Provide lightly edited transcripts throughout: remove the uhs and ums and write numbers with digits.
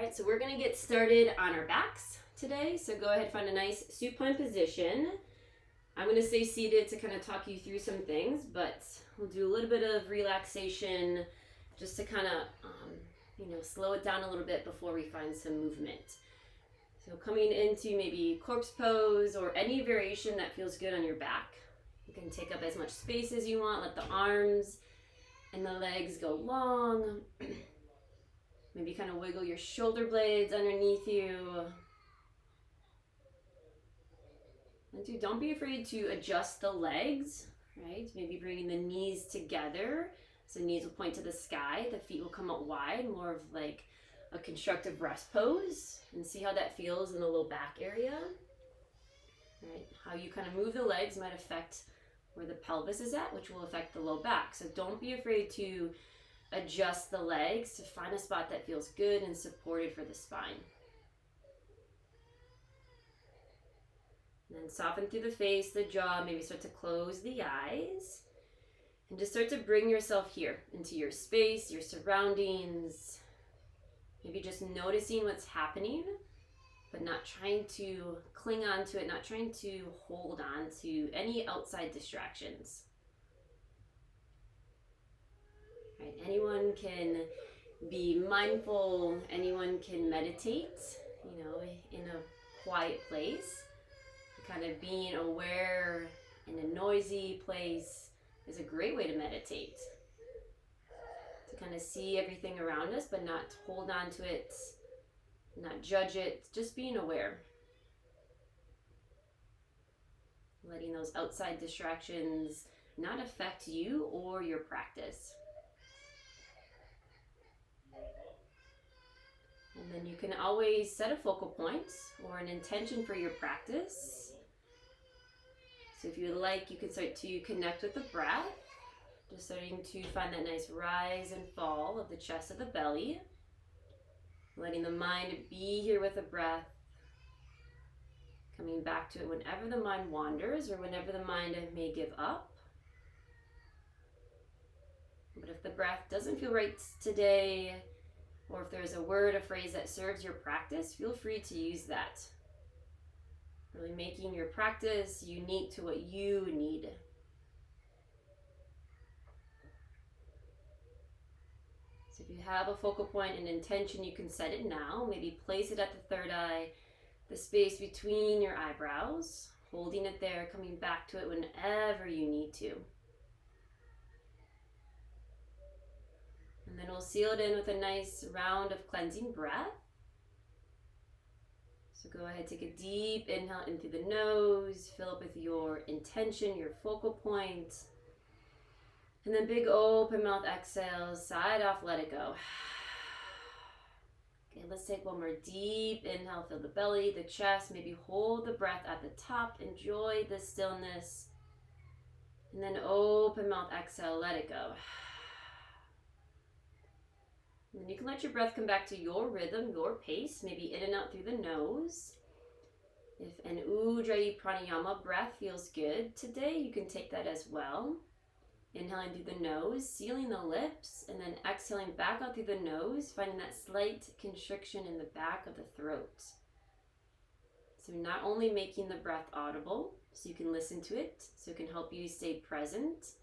Alright, so we're going to get started on our backs today. So go ahead and find a nice supine position. I'm going to stay seated to kind of talk you through some things, but we'll do a little bit of relaxation just to kind of, slow it down a little bit before we find some movement. So coming into maybe corpse pose or any variation that feels good on your back. You can take up as much space as you want. Let the arms and the legs go long. Maybe kind of wiggle your shoulder blades underneath you. And don't be afraid to adjust the legs, right? Maybe bringing the knees together. So the knees will point to the sky. The feet will come out wide, more of like a constructive rest pose. And see how that feels in the low back area. Right? How you kind of move the legs might affect where the pelvis is at, which will affect the low back. So don't be afraid to adjust the legs to find a spot that feels good and supported for the spine. And then soften through the face, the jaw, maybe start to close the eyes. And just start to bring yourself here into your space, your surroundings. Maybe just noticing what's happening, but not trying to cling on to it, not trying to hold on to any outside distractions. Right? Anyone can be mindful, anyone can meditate, in a quiet place. Kind of being aware in a noisy place is a great way to meditate. To kind of see everything around us, but not hold on to it, not judge it, just being aware. Letting those outside distractions not affect you or your practice. And then you can always set a focal point or an intention for your practice. So if you would like, you can start to connect with the breath. Just starting to find that nice rise and fall of the chest of the belly. Letting the mind be here with the breath. Coming back to it whenever the mind wanders or whenever the mind may give up. But if the breath doesn't feel right today, or if there's a word, a phrase that serves your practice, feel free to use that. Really making your practice unique to what you need. So if you have a focal point and intention, you can set it now. Maybe place it at the third eye, the space between your eyebrows, holding it there, coming back to it whenever you need to. And then we'll seal it in with a nice round of cleansing breath. So go ahead, take a deep inhale in through the nose, fill up with your intention, your focal point. And then big open mouth exhale, side off, let it go. Okay, let's take one more deep inhale, fill the belly, the chest, maybe hold the breath at the top, enjoy the stillness. And then open mouth exhale, let it go. And then you can let your breath come back to your rhythm, your pace, maybe in and out through the nose. If an Ujjayi pranayama breath feels good today, you can take that as well. Inhaling through the nose, sealing the lips, and then exhaling back out through the nose, finding that slight constriction in the back of the throat. So not only making the breath audible, so you can listen to it, so it can help you stay present,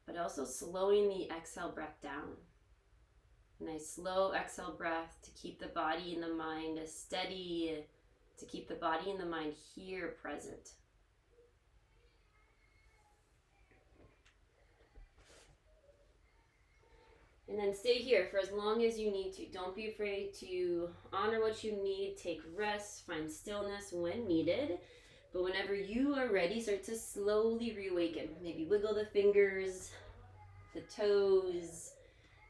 but also slowing the exhale breath down. Nice slow exhale breath to keep the body and the mind steady, to keep the body and the mind here present. And then stay here for as long as you need to. Don't be afraid to honor what you need, take rest, find stillness when needed. But whenever you are ready, start to slowly reawaken. Maybe wiggle the fingers, the toes.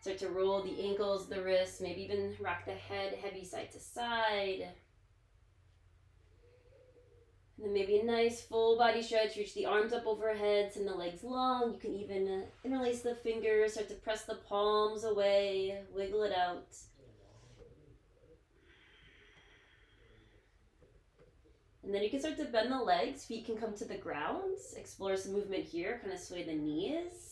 Start to roll the ankles, the wrists, maybe even rock the head heavy side to side. And then maybe a nice full body stretch. Reach the arms up overhead, send the legs long. You can even interlace the fingers, start to press the palms away, wiggle it out. And then you can start to bend the legs. Feet can come to the ground. Explore some movement here, kind of sway the knees.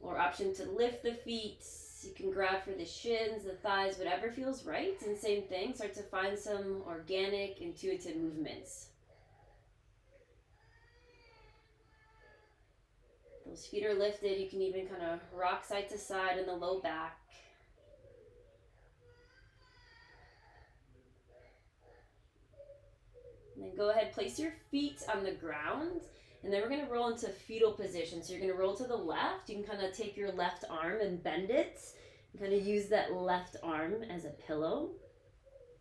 Or option to lift the feet, You can grab for the shins, the thighs, whatever feels right. And same thing, start to find some organic, intuitive movements. Those feet are lifted. You can even kind of rock side to side in the low back. And then go ahead, place your feet on the ground. And then we're going to roll into fetal position. So you're going to roll to the left. You can kind of take your left arm and bend it. And kind of use that left arm as a pillow.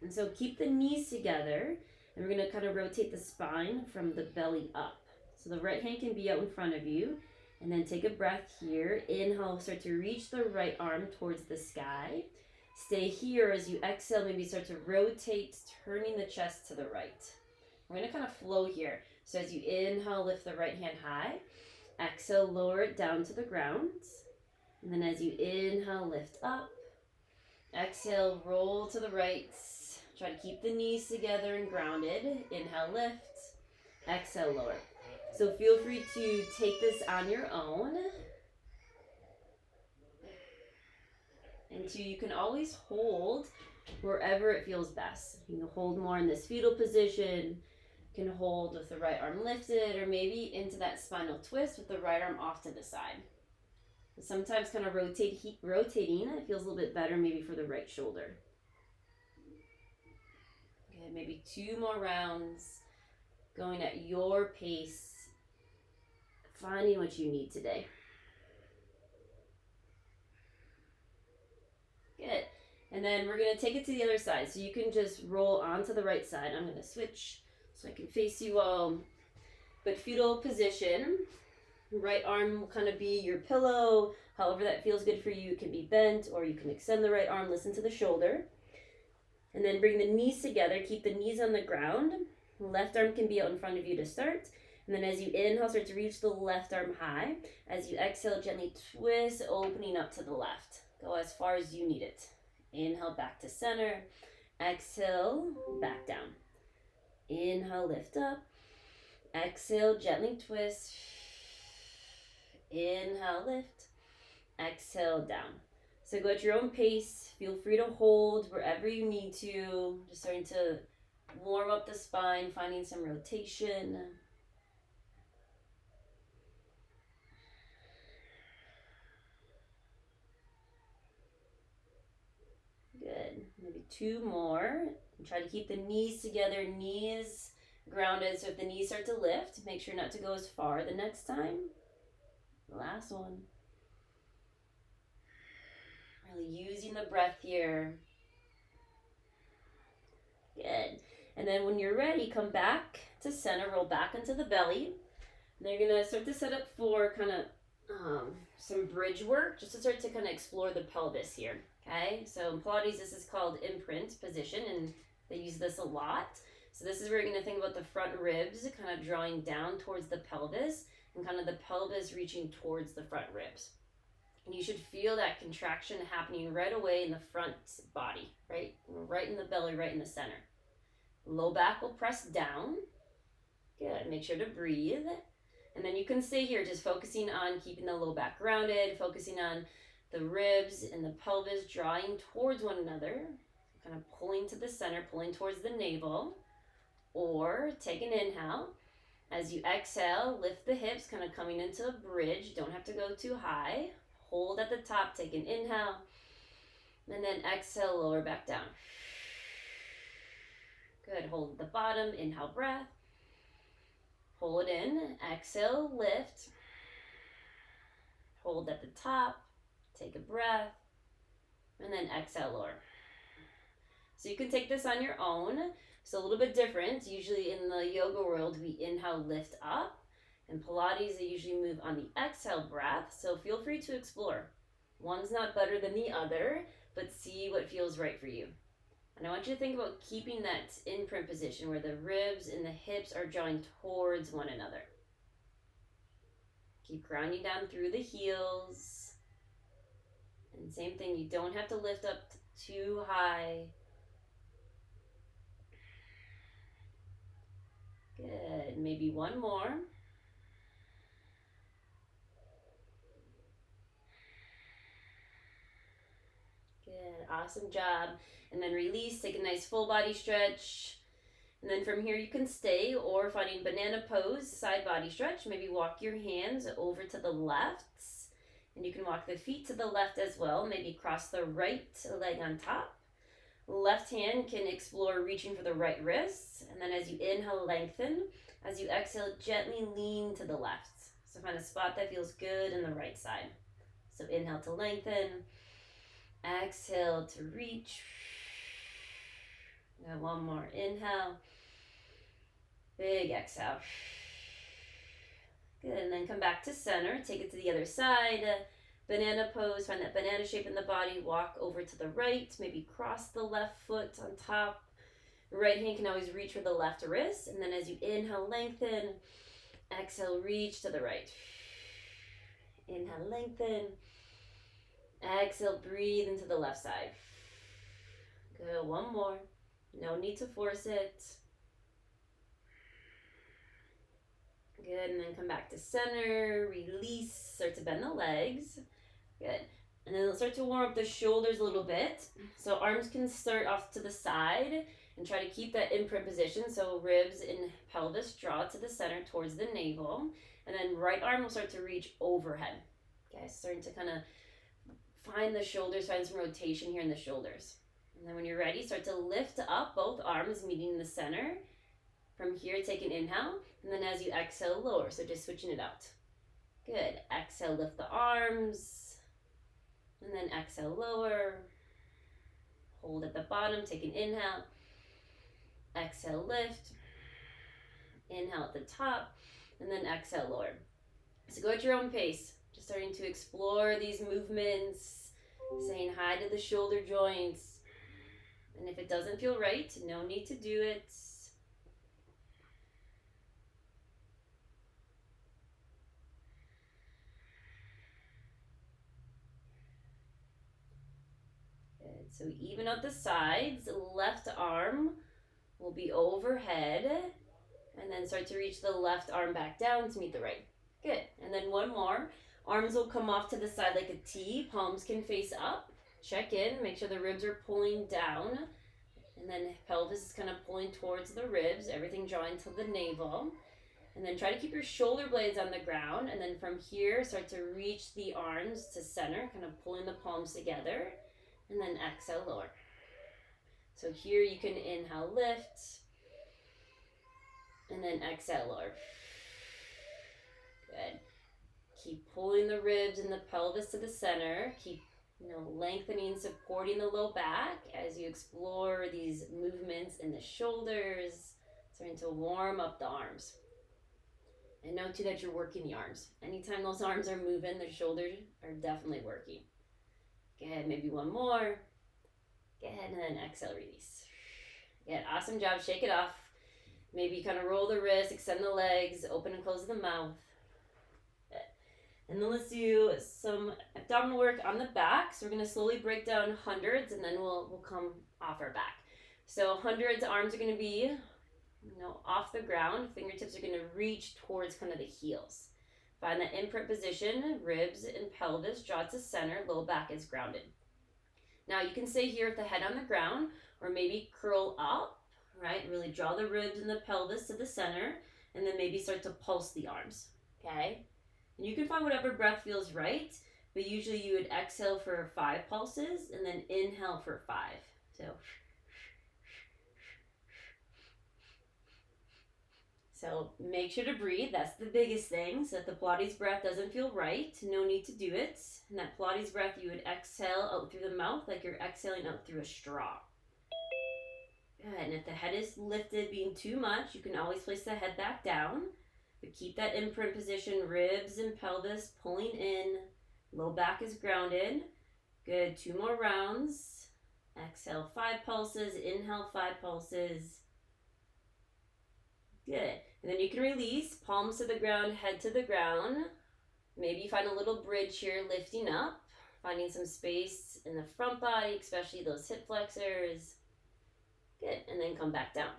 And so keep the knees together. And we're going to kind of rotate the spine from the belly up. So the right hand can be out in front of you. And then take a breath here. Inhale, start to reach the right arm towards the sky. Stay here as you exhale, maybe start to rotate, turning the chest to the right. We're going to kind of flow here. So as you inhale, lift the right hand high. Exhale, lower it down to the ground. And then as you inhale, lift up. Exhale, roll to the right. Try to keep the knees together and grounded. Inhale, lift. Exhale, lower. So feel free to take this on your own. And you can always hold wherever it feels best. You can hold more in this fetal position. You can hold with the right arm lifted, or maybe into that spinal twist with the right arm off to the side. Sometimes kind of rotating, it feels a little bit better maybe for the right shoulder. Okay, maybe 2 more rounds, going at your pace, finding what you need today. Good. And then we're going to take it to the other side. So you can just roll onto the right side. I'm going to switch so I can face you all. But fetal position. Right arm will kind of be your pillow. However that feels good for you. It can be bent, or you can extend the right arm, listen to the shoulder. And then bring the knees together. Keep the knees on the ground. Left arm can be out in front of you to start. And then as you inhale, start to reach the left arm high. As you exhale, gently twist, opening up to the left. Go as far as you need it. Inhale, back to center. Exhale, back down. Inhale, lift up. Exhale, gently twist. Inhale, lift. Exhale, down. So go at your own pace. Feel free to hold wherever you need to. Just starting to warm up the spine, finding some rotation. Good. Maybe 2 more. And try to keep the knees together, knees grounded. So if the knees start to lift, make sure not to go as far the next time. Last one. Really using the breath here. Good. And then when you're ready, come back to center, roll back into the belly. And you're going to start to set up for kind of some bridge work, just to start to kind of explore the pelvis here. Okay, so in Pilates, this is called imprint position, and they use this a lot. So this is where you're going to think about the front ribs kind of drawing down towards the pelvis, and kind of the pelvis reaching towards the front ribs. And you should feel that contraction happening right away in the front body, right in the belly, right in the center. Low back will press down. Good, make sure to breathe. And then you can stay here just focusing on keeping the low back grounded, focusing on the ribs and the pelvis drawing towards one another, kind of pulling to the center, pulling towards the navel. Or take an inhale. As you exhale, lift the hips, kind of coming into a bridge. Don't have to go too high. Hold at the top, take an inhale. And then exhale, lower back down. Good, hold at the bottom, inhale, breath. Hold in, exhale, lift. Hold at the top, take a breath, and then exhale, lower. So you can take this on your own. It's a little bit different. Usually in the yoga world, we inhale, lift up. In Pilates, they usually move on the exhale breath. So feel free to explore. One's not better than the other, but see what feels right for you. And I want you to think about keeping that imprint position where the ribs and the hips are drawing towards one another. Keep grounding down through the heels. And same thing, you don't have to lift up too high. Good, maybe 1 more. Good, awesome job. And then release, take a nice full body stretch. And then from here you can stay or finding banana pose, side body stretch. Maybe walk your hands over to the left. And you can walk the feet to the left as well. Maybe cross the right leg on top. Left hand can explore reaching for the right wrist. And then as you inhale, lengthen. As you exhale, gently lean to the left. So find a spot that feels good in the right side. So inhale to lengthen. Exhale to reach. Now one more inhale. Big exhale. Good, and then come back to center. Take it to the other side. Banana pose, find that banana shape in the body. Walk over to the right. Maybe cross the left foot on top. Right hand can always reach for the left wrist. And then as you inhale, lengthen. Exhale, reach to the right. Inhale, lengthen. Exhale, breathe into the left side. Good, one more. No need to force it. Good, and then come back to center, release, start to bend the legs. Good, and then start to warm up the shoulders a little bit. So arms can start off to the side and try to keep that imprint position. So ribs and pelvis draw to the center towards the navel. And then right arm will start to reach overhead. Okay, starting to kind of find the shoulders, find some rotation here in the shoulders. And then when you're ready, start to lift up both arms, meeting the center. From here, take an inhale, and then as you exhale, lower. So just switching it out. Good. Exhale, lift the arms, and then exhale, lower. Hold at the bottom, take an inhale. Exhale, lift. Inhale at the top, and then exhale, lower. So go at your own pace. Just starting to explore these movements, saying hi to the shoulder joints. And if it doesn't feel right, no need to do it. So even out the sides, left arm will be overhead, and then start to reach the left arm back down to meet the right. Good, and then one more. Arms will come off to the side like a T, palms can face up. Check in, make sure the ribs are pulling down, and then pelvis is kind of pulling towards the ribs, everything drawing to the navel. And then try to keep your shoulder blades on the ground, and then from here, start to reach the arms to center, kind of pulling the palms together. And then exhale, lower. So here you can inhale, lift. And then exhale, lower. Good. Keep pulling the ribs and the pelvis to the center. Keep, lengthening, supporting the low back as you explore these movements in the shoulders. Starting to warm up the arms. And note too that you're working the arms. Anytime those arms are moving, the shoulders are definitely working. Good, maybe one more. Good, and then exhale, release. Good, awesome job. Shake it off. Maybe kind of roll the wrists, extend the legs, open and close the mouth. Good. And then let's do some abdominal work on the back. So we're going to slowly break down hundreds, and then we'll come off our back. So hundreds, arms are going to be off the ground. Fingertips are going to reach towards kind of the heels. Find that imprint position, ribs and pelvis draw to center, low back is grounded. Now you can stay here with the head on the ground, or maybe curl up, right? Really draw the ribs and the pelvis to the center, and then maybe start to pulse the arms, okay? And you can find whatever breath feels right, but usually you would exhale for 5 pulses, and then inhale for 5. So make sure to breathe. That's the biggest thing. So if the Pilates breath doesn't feel right, no need to do it. And that Pilates breath, you would exhale out through the mouth like you're exhaling out through a straw. Good. And if the head is lifted, being too much, you can always place the head back down. But keep that imprint position, ribs and pelvis pulling in. Low back is grounded. Good. 2 more rounds. Exhale 5 pulses. Inhale 5 pulses. Good. And then you can release, palms to the ground, head to the ground. Maybe find a little bridge here, lifting up, finding some space in the front body, especially those hip flexors. Good. And then come back down.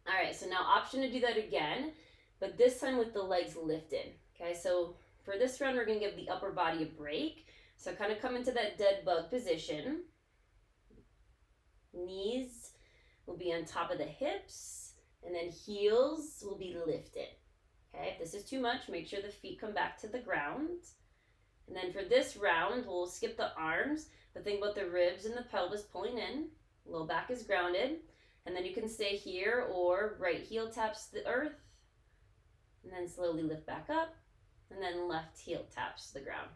All right, so now option to do that again, but this time with the legs lifted. Okay, so for this round, we're going to give the upper body a break. So kind of come into that dead bug position. Knees will be on top of the hips, and then heels will be lifted. Okay, if this is too much, make sure the feet come back to the ground. And then for this round, we'll skip the arms, but think about the ribs and the pelvis pulling in. Low back is grounded. And then you can stay here or right heel taps the earth. And then slowly lift back up. And then left heel taps the ground.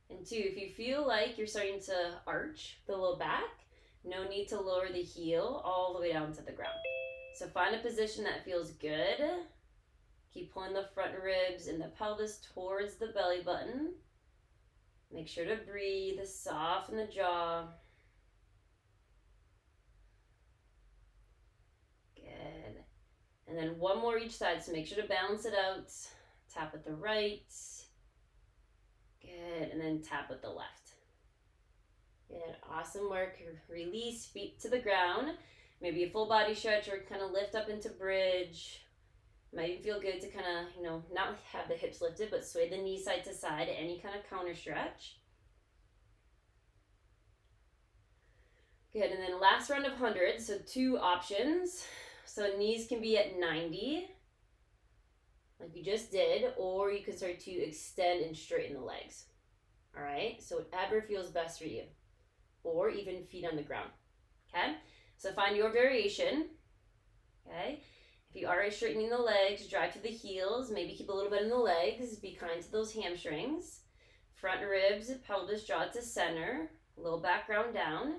And 2, if you feel like you're starting to arch the low back, no need to lower the heel all the way down to the ground. So find a position that feels good. Keep pulling the front ribs and the pelvis towards the belly button. Make sure to breathe, soften the jaw. Good. And then one more each side, so make sure to balance it out. Tap with the right. Good, and then tap with the left. Good, awesome work. Release, feet to the ground. Maybe a full body stretch or kind of lift up into bridge. Might even feel good to kind of, not have the hips lifted, but sway the knees side to side, any kind of counter stretch. Good, and then last round of 100, so 2 options. So knees can be at 90, like you just did, or you can start to extend and straighten the legs. All right, so whatever feels best for you, or even feet on the ground. Okay, so find your variation. Okay. If you are straightening the legs, drive to the heels, maybe keep a little bit in the legs, be kind to those hamstrings. Front ribs, pelvis, jaw to center, low back round down,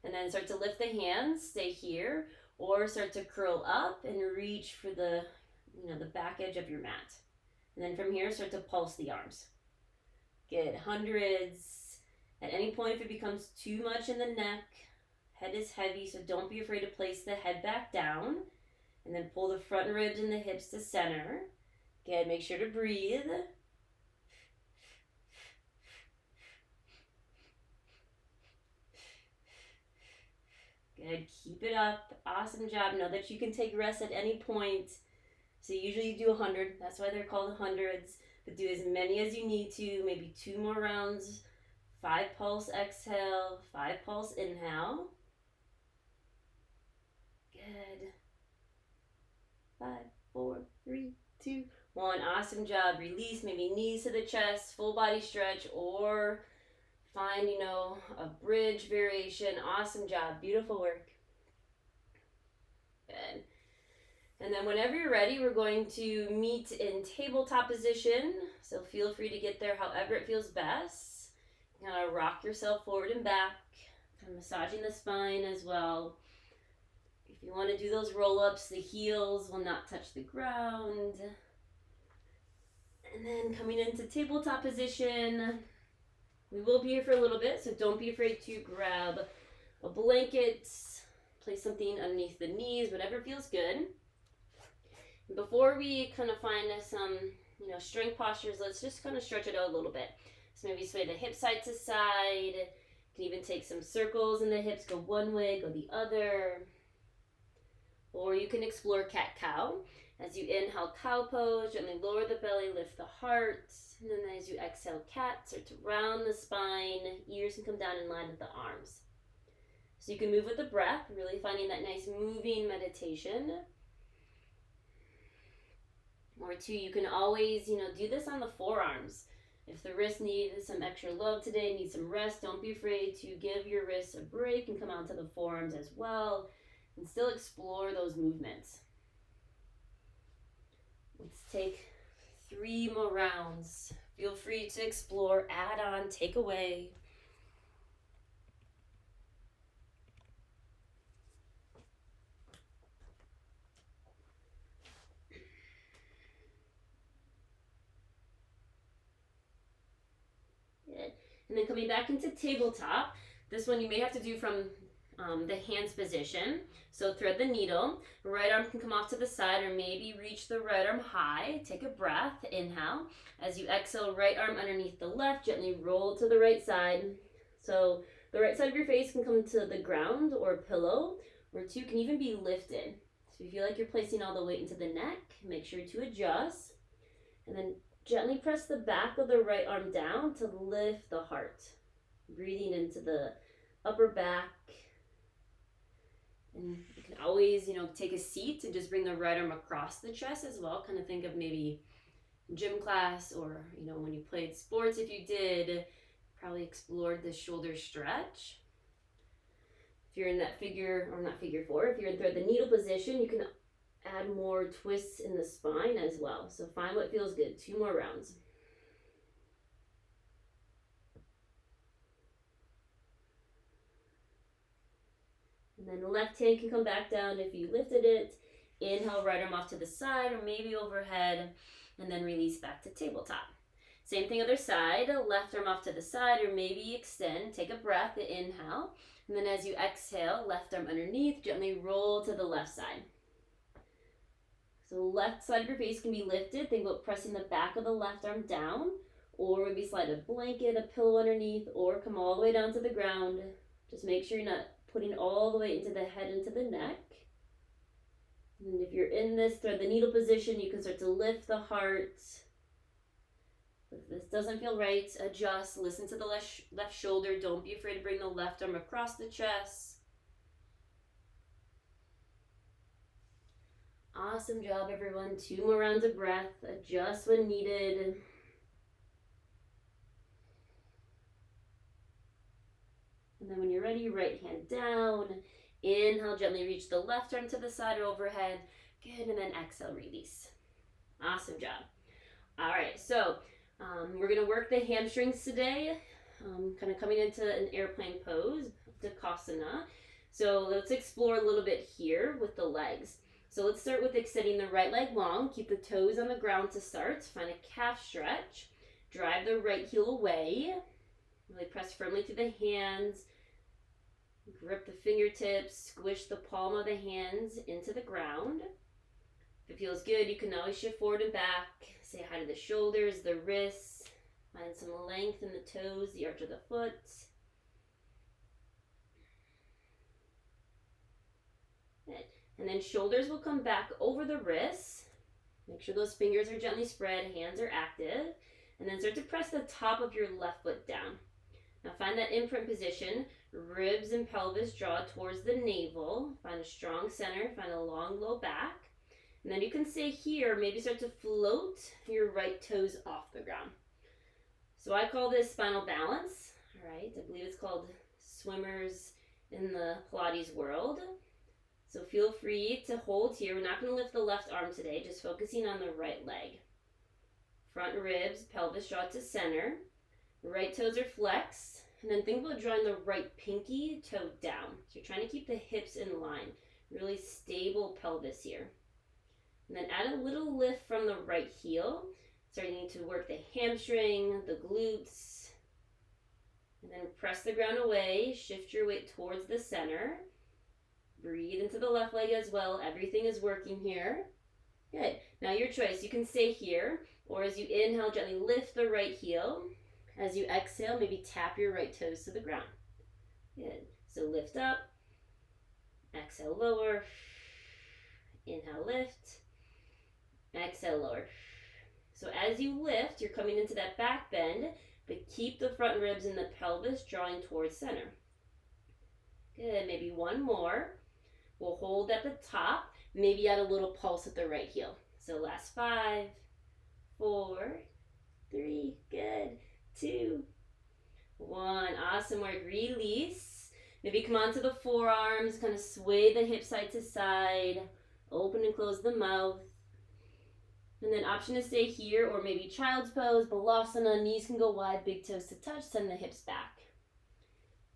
and then start to lift the hands, stay here, or start to curl up and reach for the, the back edge of your mat. And then from here, start to pulse the arms. Good, hundreds. At any point, if it becomes too much in the neck, head is heavy, so don't be afraid to place the head back down. And then pull the front ribs and the hips to center. Good, make sure to breathe. Good, keep it up. Awesome job. Know that you can take rest at any point. So usually you do 100. That's why they're called hundreds. But do as many as you need to. Maybe 2 more rounds. 5 pulse exhale. 5 pulse inhale. Good. 5, 4, 3, 2, 1. Awesome job. Release, maybe knees to the chest, full body stretch, or find, a bridge variation. Awesome job. Beautiful work. Good. And then whenever you're ready, we're going to meet in tabletop position. So feel free to get there however it feels best. Kind of rock yourself forward and back, kind of massaging the spine as well. If you want to do those roll-ups, the heels will not touch the ground. And then coming into tabletop position, we will be here for a little bit, so don't be afraid to grab a blanket, place something underneath the knees, whatever feels good. And before we kind of find some, strength postures, let's just kind of stretch it out a little bit. So maybe sway the hips side to side. You can even take some circles in the hips, go one way, go the other. Or you can explore cat-cow. As you inhale, cow pose, gently lower the belly, lift the heart. And then as you exhale, cat, start to round the spine. Ears can come down in line with the arms. So you can move with the breath, really finding that nice moving meditation. Or 2, you can always, do this on the forearms. If the wrist needs some extra love today, needs some rest, don't be afraid to give your wrists a break and come out to the forearms as well. And still explore those movements. Let's take 3 more rounds. Feel free to explore, add on, take away. Good. And then coming back into tabletop, this one you may have to do from the hands position. So thread the needle, right arm can come off to the side or maybe reach the right arm high. Take a breath, inhale. As you exhale, right arm underneath the left, gently roll to the right side. So the right side of your face can come to the ground or pillow, or 2 can even be lifted. So if you feel like you're placing all the weight into the neck, make sure to adjust. And then gently press the back of the right arm down to lift the heart. Breathing into the upper back. And you can always, take a seat and just bring the right arm across the chest as well. Kind of think of maybe gym class or, when you played sports, if you did, probably explored the shoulder stretch. If you're in that figure, or not figure four, if you're in thread the needle position, you can add more twists in the spine as well. So find what feels good. 2 more rounds. And then the left hand can come back down if you lifted it. Inhale, right arm off to the side or maybe overhead, and then release back to tabletop. Same thing other side, left arm off to the side or maybe extend. Take a breath, inhale. And then as you exhale, left arm underneath, gently roll to the left side. So left side of your face can be lifted. Think about pressing the back of the left arm down, or maybe slide a blanket, a pillow underneath, or come all the way down to the ground. Just make sure you're not putting all the way into the head, into the neck. And if you're in this thread the needle position, you can start to lift the heart. If this doesn't feel right, adjust. Listen to the left shoulder. Don't be afraid to bring the left arm across the chest. Awesome job, everyone. 2 more rounds of breath. Adjust when needed. And then when you're ready, right hand down. Inhale, gently reach the left arm to the side or overhead. Good, and then exhale, release. Awesome job. All right, so we're gonna work the hamstrings today, kind of coming into an airplane pose, Takasana. So let's explore a little bit here with the legs. So let's start with extending the right leg long. Keep the toes on the ground to start. Find a calf stretch. Drive the right heel away. Really press firmly to the hands. Grip the fingertips. Squish the palm of the hands into the ground. If it feels good, you can always shift forward and back. Say hi to the shoulders, the wrists. Find some length in the toes, the arch of the foot. Good. And then shoulders will come back over the wrists. Make sure those fingers are gently spread, hands are active. And then start to press the top of your left foot down. Now find that imprint position. Ribs and pelvis draw towards the navel. Find a strong center, find a long low back. And then you can stay here, maybe start to float your right toes off the ground. So I call this spinal balance, all right? I believe it's called swimmers in the Pilates world. So feel free to hold here. We're not gonna lift the left arm today, just focusing on the right leg. Front ribs, pelvis draw to center. Right toes are flexed. And then think about drawing the right pinky toe down. So you're trying to keep the hips in line. Really stable pelvis here. And then add a little lift from the right heel. Starting to work the hamstring, the glutes. And then press the ground away. Shift your weight towards the center. Breathe into the left leg as well. Everything is working here. Good. Now your choice. You can stay here, or as you inhale, gently lift the right heel. As you exhale, maybe tap your right toes to the ground. Good. So lift up. Exhale, lower. Inhale, lift. Exhale, lower. So as you lift, you're coming into that back bend, but keep the front ribs and the pelvis drawing towards center. Good. Maybe one more. We'll hold at the top. Maybe add a little pulse at the right heel. So last 5, 4, 3, good, 2, 1. Awesome work. Release. Maybe come onto the forearms, kind of sway the hips side to side. Open and close the mouth. And then option to stay here, or maybe child's pose, balasana. Knees can go wide, big toes to touch. Send the hips back.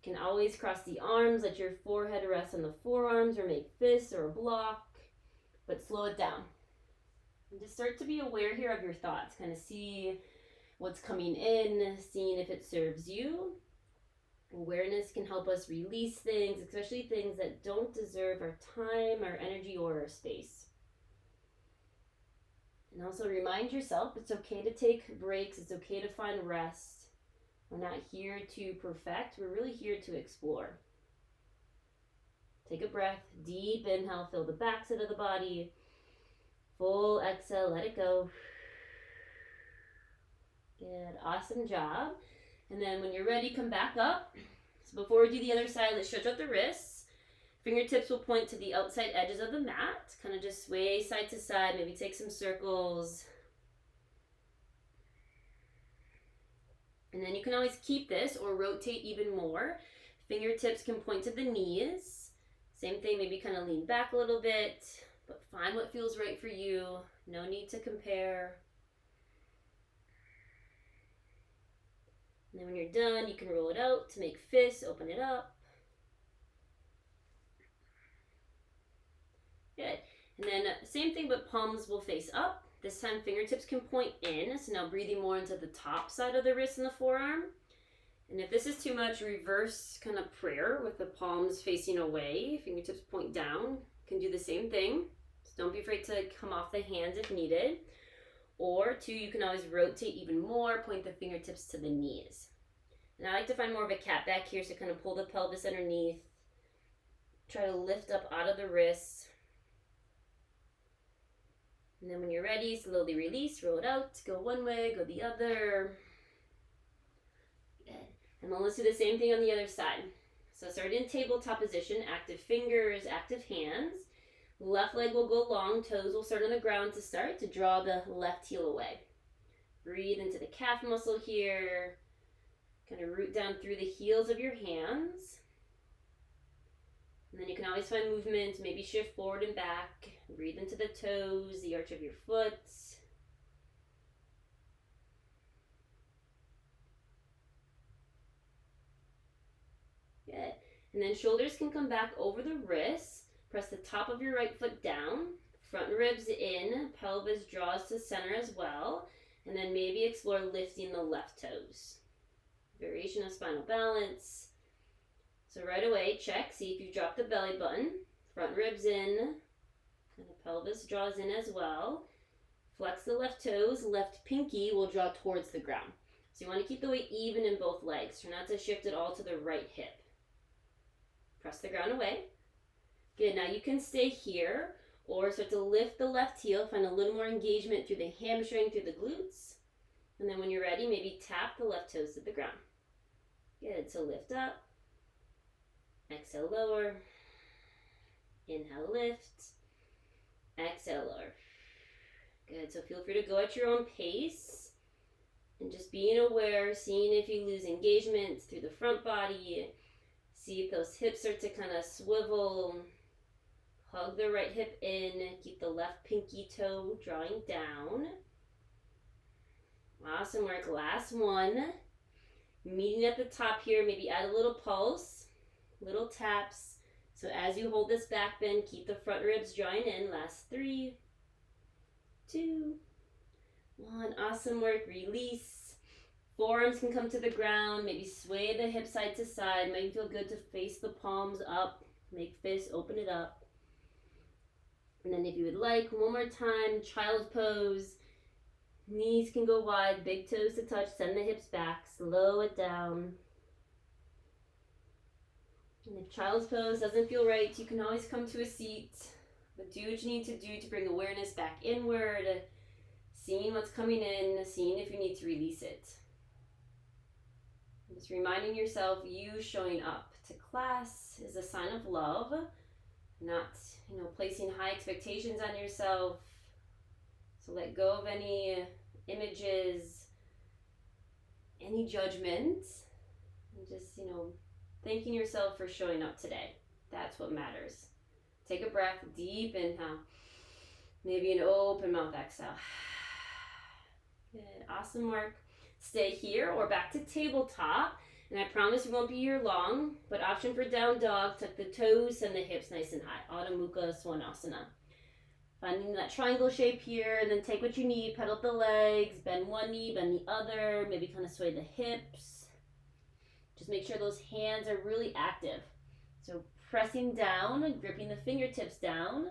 You can always cross the arms, let your forehead rest on the forearms, or make fists or a block, but slow it down. And just start to be aware here of your thoughts. Kind of see what's coming in, seeing if it serves you. Awareness can help us release things, especially things that don't deserve our time, our energy, or our space. And also remind yourself it's okay to take breaks. It's okay to find rest. We're not here to perfect. We're really here to explore. Take a breath. Deep inhale. Fill the back side of the body. Full exhale. Let it go. Good. Awesome job. And then when you're ready, come back up. So before we do the other side, let's stretch out the wrists. Fingertips will point to the outside edges of the mat. Kind of just sway side to side, maybe take some circles. And then you can always keep this or rotate even more. Fingertips can point to the knees. Same thing, maybe kind of lean back a little bit, but find what feels right for you. No need to compare. And then when you're done, you can roll it out to make fists, open it up. Good. And then same thing, but palms will face up. This time fingertips can point in. So now breathing more into the top side of the wrist and the forearm. And if this is too much, reverse kind of prayer with the palms facing away. Fingertips point down. Can do the same thing. So don't be afraid to come off the hands if needed. Or two, you can always rotate even more. Point the fingertips to the knees. And I like to find more of a cat back here. So kind of pull the pelvis underneath. Try to lift up out of the wrists. And then when you're ready, slowly release, roll it out, go one way, go the other. Good. And then let's do the same thing on the other side. So start in tabletop position, active fingers, active hands. Left leg will go long, toes will start on the ground to start, to draw the left heel away. Breathe into the calf muscle here. Kind of root down through the heels of your hands. And then you can always find movement, maybe shift forward and back. Breathe into the toes, the arch of your foot. Good. And then shoulders can come back over the wrists. Press the top of your right foot down. Front ribs in, pelvis draws to center as well. And then maybe explore lifting the left toes. Variation of spinal balance. So right away, check, see if you've dropped the belly button. Front ribs in, and the pelvis draws in as well. Flex the left toes, left pinky will draw towards the ground. So you want to keep the weight even in both legs. Try not to shift it all to the right hip. Press the ground away. Good, now you can stay here or start to lift the left heel. Find a little more engagement through the hamstring, through the glutes. And then when you're ready, maybe tap the left toes to the ground. Good, so lift up. Exhale, lower. Inhale, lift. Exhale, lower. Good, so feel free to go at your own pace. And just being aware, seeing if you lose engagement through the front body. See if those hips start to kind of swivel. Hug the right hip in. Keep the left pinky toe drawing down. Awesome work. Last one. Meeting at the top here. Maybe add a little pulse. Little taps. So as you hold this back bend, keep the front ribs drawing in. Last 3, 2, 1. Awesome work. Release. Forearms can come to the ground. Maybe sway the hip side to side. Might feel good to face the palms up. Make fists, open it up. And then if you would like, one more time, child's pose. Knees can go wide, big toes to touch. Send the hips back. Slow it down. And if child's pose doesn't feel right, you can always come to a seat. But do what you need to do to bring awareness back inward. Seeing what's coming in, seeing if you need to release it. Just reminding yourself, you showing up to class is a sign of love. Not, placing high expectations on yourself. So let go of any images, any judgment. And just, thanking yourself for showing up today. That's what matters. Take a breath, deep inhale. Maybe an open mouth exhale. Good, awesome work. Stay here or back to tabletop. And I promise we won't be here long, but option for down dog, tuck the toes and the hips nice and high. Adho Mukha Svanasana. Finding that triangle shape here, and then take what you need, pedal the legs, bend one knee, bend the other, maybe kind of sway the hips. Just make sure those hands are really active. So pressing down, gripping the fingertips down,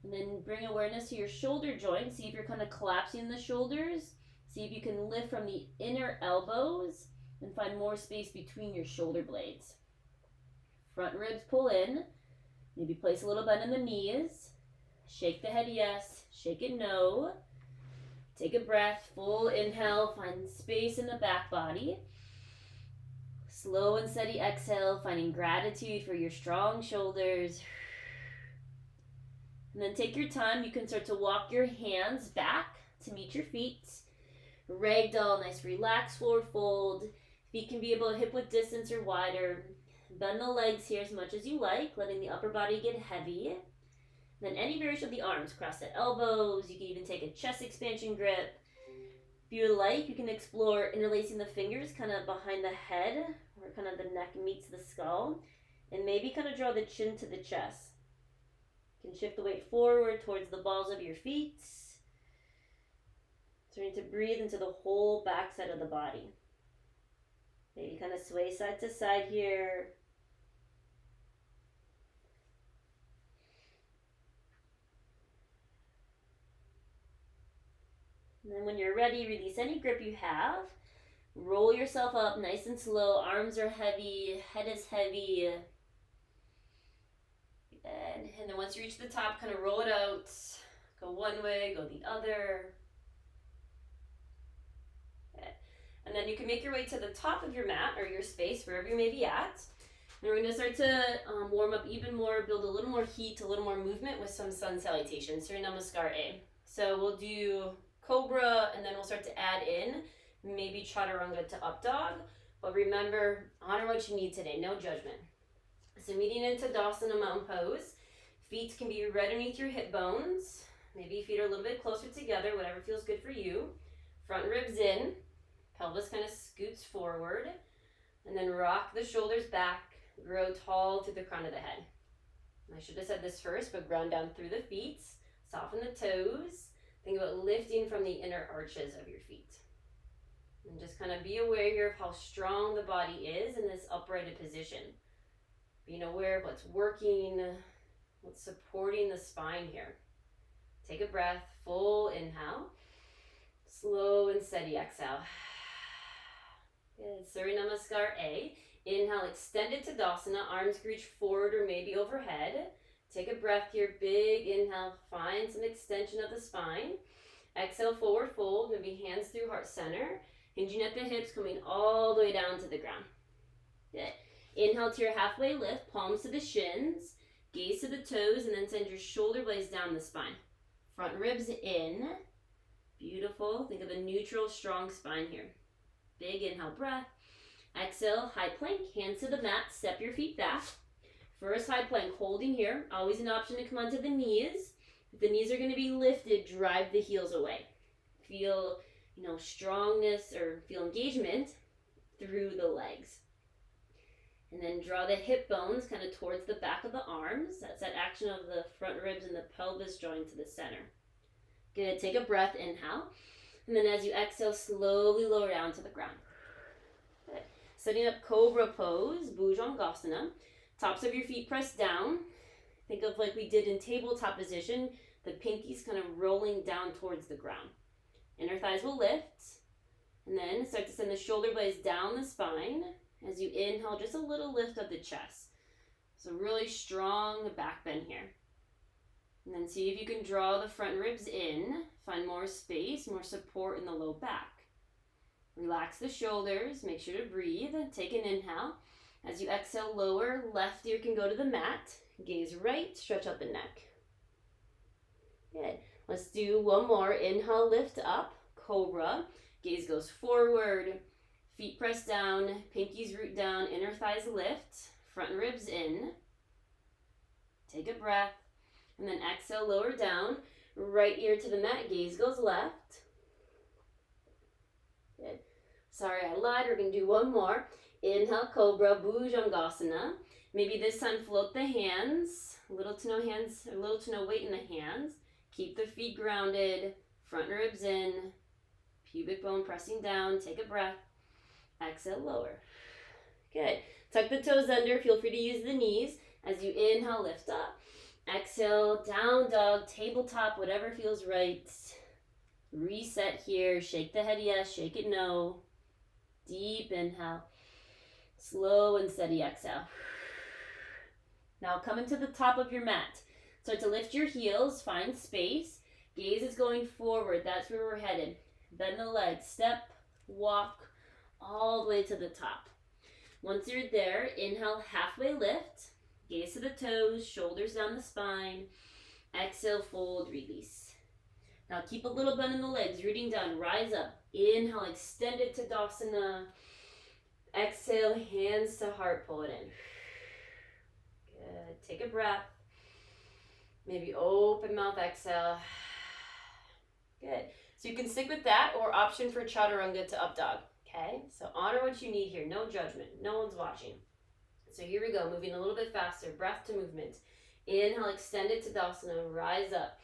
and then bring awareness to your shoulder joint. See if you're kind of collapsing the shoulders. See if you can lift from the inner elbows and find more space between your shoulder blades. Front ribs pull in. Maybe place a little bend in the knees. Shake the head yes, shake it no. Take a breath, full inhale, find space in the back body. Slow and steady exhale, finding gratitude for your strong shoulders. And then take your time. You can start to walk your hands back to meet your feet. Ragdoll, nice relaxed forward fold. Feet can be about hip width distance or wider. Bend the legs here as much as you like, letting the upper body get heavy. Then any variation of the arms, cross the elbows. You can even take a chest expansion grip. If you like, you can explore interlacing the fingers kind of behind the head, where kind of the neck meets the skull. And maybe kind of draw the chin to the chest. You can shift the weight forward towards the balls of your feet. Starting to breathe into the whole back side of the body. Maybe kind of sway side to side here. And then when you're ready, release any grip you have. Roll yourself up nice and slow. Arms are heavy, head is heavy. And then once you reach the top, kind of roll it out. Go one way, go the other. And then you can make your way to the top of your mat or your space, wherever you may be at. And we're going to start to warm up even more, build a little more heat, a little more movement with some sun salutations. Surya Namaskar A. So we'll do Cobra, and then we'll start to add in maybe Chaturanga to Up Dog. But remember, honor what you need today, no judgment. So meeting into Tadasana Mountain Pose. Feet can be right underneath your hip bones. Maybe feet are a little bit closer together, whatever feels good for you. Front ribs in. Pelvis kind of scoots forward, and then rock the shoulders back, grow tall through the crown of the head. I should have said this first, but ground down through the feet, soften the toes, think about lifting from the inner arches of your feet. And just kind of be aware here of how strong the body is in this uprighted position. Being aware of what's working, what's supporting the spine here. Take a breath, full inhale, slow and steady exhale. Good. Surya Namaskar A. Inhale, extended Tadasana, arms reach forward or maybe overhead. Take a breath here, big inhale, find some extension of the spine. Exhale, forward fold, maybe hands through heart center. Hinging at the hips, coming all the way down to the ground. Good. Inhale to your halfway lift, palms to the shins, gaze to the toes, and then send your shoulder blades down the spine. Front ribs in. Beautiful. Think of a neutral, strong spine here. Big inhale breath. Exhale, high plank, hands to the mat, step your feet back. First high plank, holding here. Always an option to come onto the knees. If the knees are going to be lifted, drive the heels away. Feel, strongness or feel engagement through the legs. And then draw the hip bones kind of towards the back of the arms. That's that action of the front ribs and the pelvis drawing to the center. Good, take a breath, inhale. And then as you exhale, slowly lower down to the ground. Good. Setting up Cobra pose, Bhujangasana. Tops of your feet pressed down. Think of like we did in tabletop position, the pinkies kind of rolling down towards the ground. Inner thighs will lift. And then start to send the shoulder blades down the spine. As you inhale, just a little lift of the chest. So really strong back bend here. And then see if you can draw the front ribs in. Find more space, more support in the low back. Relax the shoulders. Make sure to breathe. Take an inhale. As you exhale, lower. Left ear can go to the mat. Gaze right. Stretch out the neck. Good. Let's do one more. Inhale, lift up. Cobra. Gaze goes forward. Feet press down. Pinkies root down. Inner thighs lift. Front ribs in. Take a breath. And then exhale, lower down. Right ear to the mat, gaze goes left. Good. Sorry, I lied. We're going to do one more. Inhale, Cobra, Bhujangasana. Maybe this time float the hands. Little to no weight in the hands. Keep the feet grounded. Front ribs in. Pubic bone pressing down. Take a breath. Exhale, lower. Good. Tuck the toes under. Feel free to use the knees. As you inhale, lift up. Exhale, down dog, tabletop, whatever feels right. Reset here. Shake the head yes, shake it no. Deep inhale. Slow and steady exhale. Now come into the top of your mat. Start to lift your heels, find space. Gaze is going forward. That's where we're headed. Bend the legs, step, walk, all the way to the top. Once you're there, inhale, halfway lift. Gaze to the toes, shoulders down the spine. Exhale, fold, release. Now keep a little bend in the legs, rooting down, rise up. Inhale, extend it to Tadasana. Exhale, hands to heart, pull it in. Good, take a breath. Maybe open mouth, exhale. Good, so you can stick with that or option for Chaturanga to up dog. Okay, so honor what you need here, no judgment, no one's watching. So here we go, moving a little bit faster, breath to movement. Inhale, extend it to Tadasana, rise up.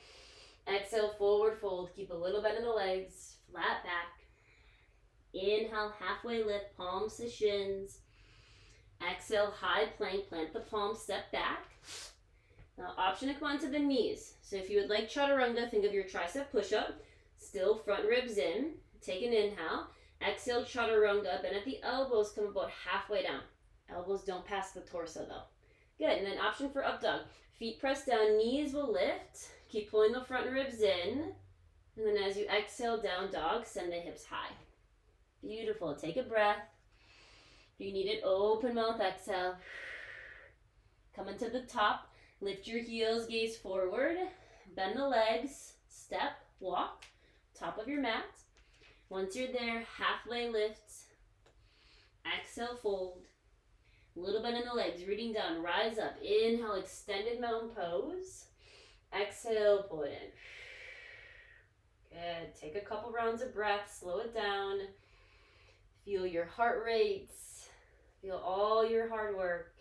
Exhale, forward fold, keep a little bend in the legs, flat back. Inhale, halfway lift, palms to shins. Exhale, high plank, plant the palms, step back. Now option to come onto the knees. So if you would like Chaturanga, think of your tricep push-up. Still front ribs in, take an inhale. Exhale, Chaturanga, bend at the elbows, come about halfway down. Elbows don't pass the torso though. Good, and then option for up dog. Feet press down, knees will lift. Keep pulling the front ribs in. And then as you exhale, down dog, send the hips high. Beautiful, take a breath. If you need it, open mouth, exhale. Come into the top, lift your heels, gaze forward. Bend the legs, step, walk, top of your mat. Once you're there, halfway lift. Exhale, fold. A little bend in the legs, rooting down, rise up. Inhale, extended mountain pose. Exhale, pull it in. Good, take a couple rounds of breath, slow it down. Feel your heart rates. Feel all your hard work.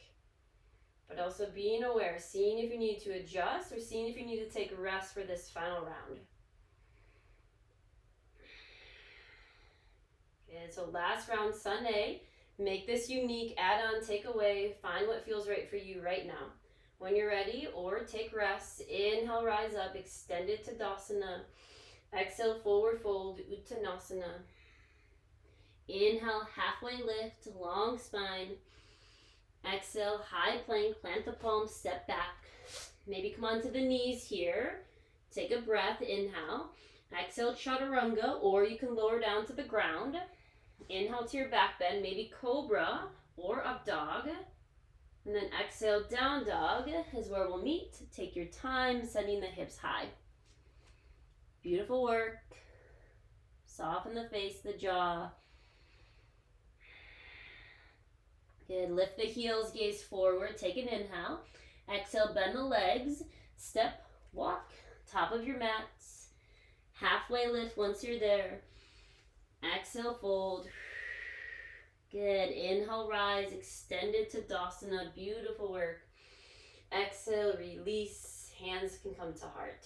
But also being aware, seeing if you need to adjust or seeing if you need to take a rest for this final round. Good, so last round, Sunday. Make this unique, add on, take away, find what feels right for you right now. When you're ready, or take rest, inhale, rise up, extend it to Tadasana. Exhale, forward fold, Uttanasana. Inhale, halfway lift, long spine. Exhale, high plank, plant the palms, step back. Maybe come onto the knees here. Take a breath, inhale. Exhale, Chaturanga, or you can lower down to the ground. Inhale to your back bend, maybe cobra or up dog. And then exhale, down dog is where we'll meet. Take your time, sending the hips high. Beautiful work. Soften the face, the jaw. Good, lift the heels, gaze forward, take an inhale. Exhale, bend the legs, step, walk, top of your mats. Halfway lift once you're there. Exhale, fold. Good, inhale, rise, extend it to Tadasana, beautiful work. Exhale, release, hands can come to heart.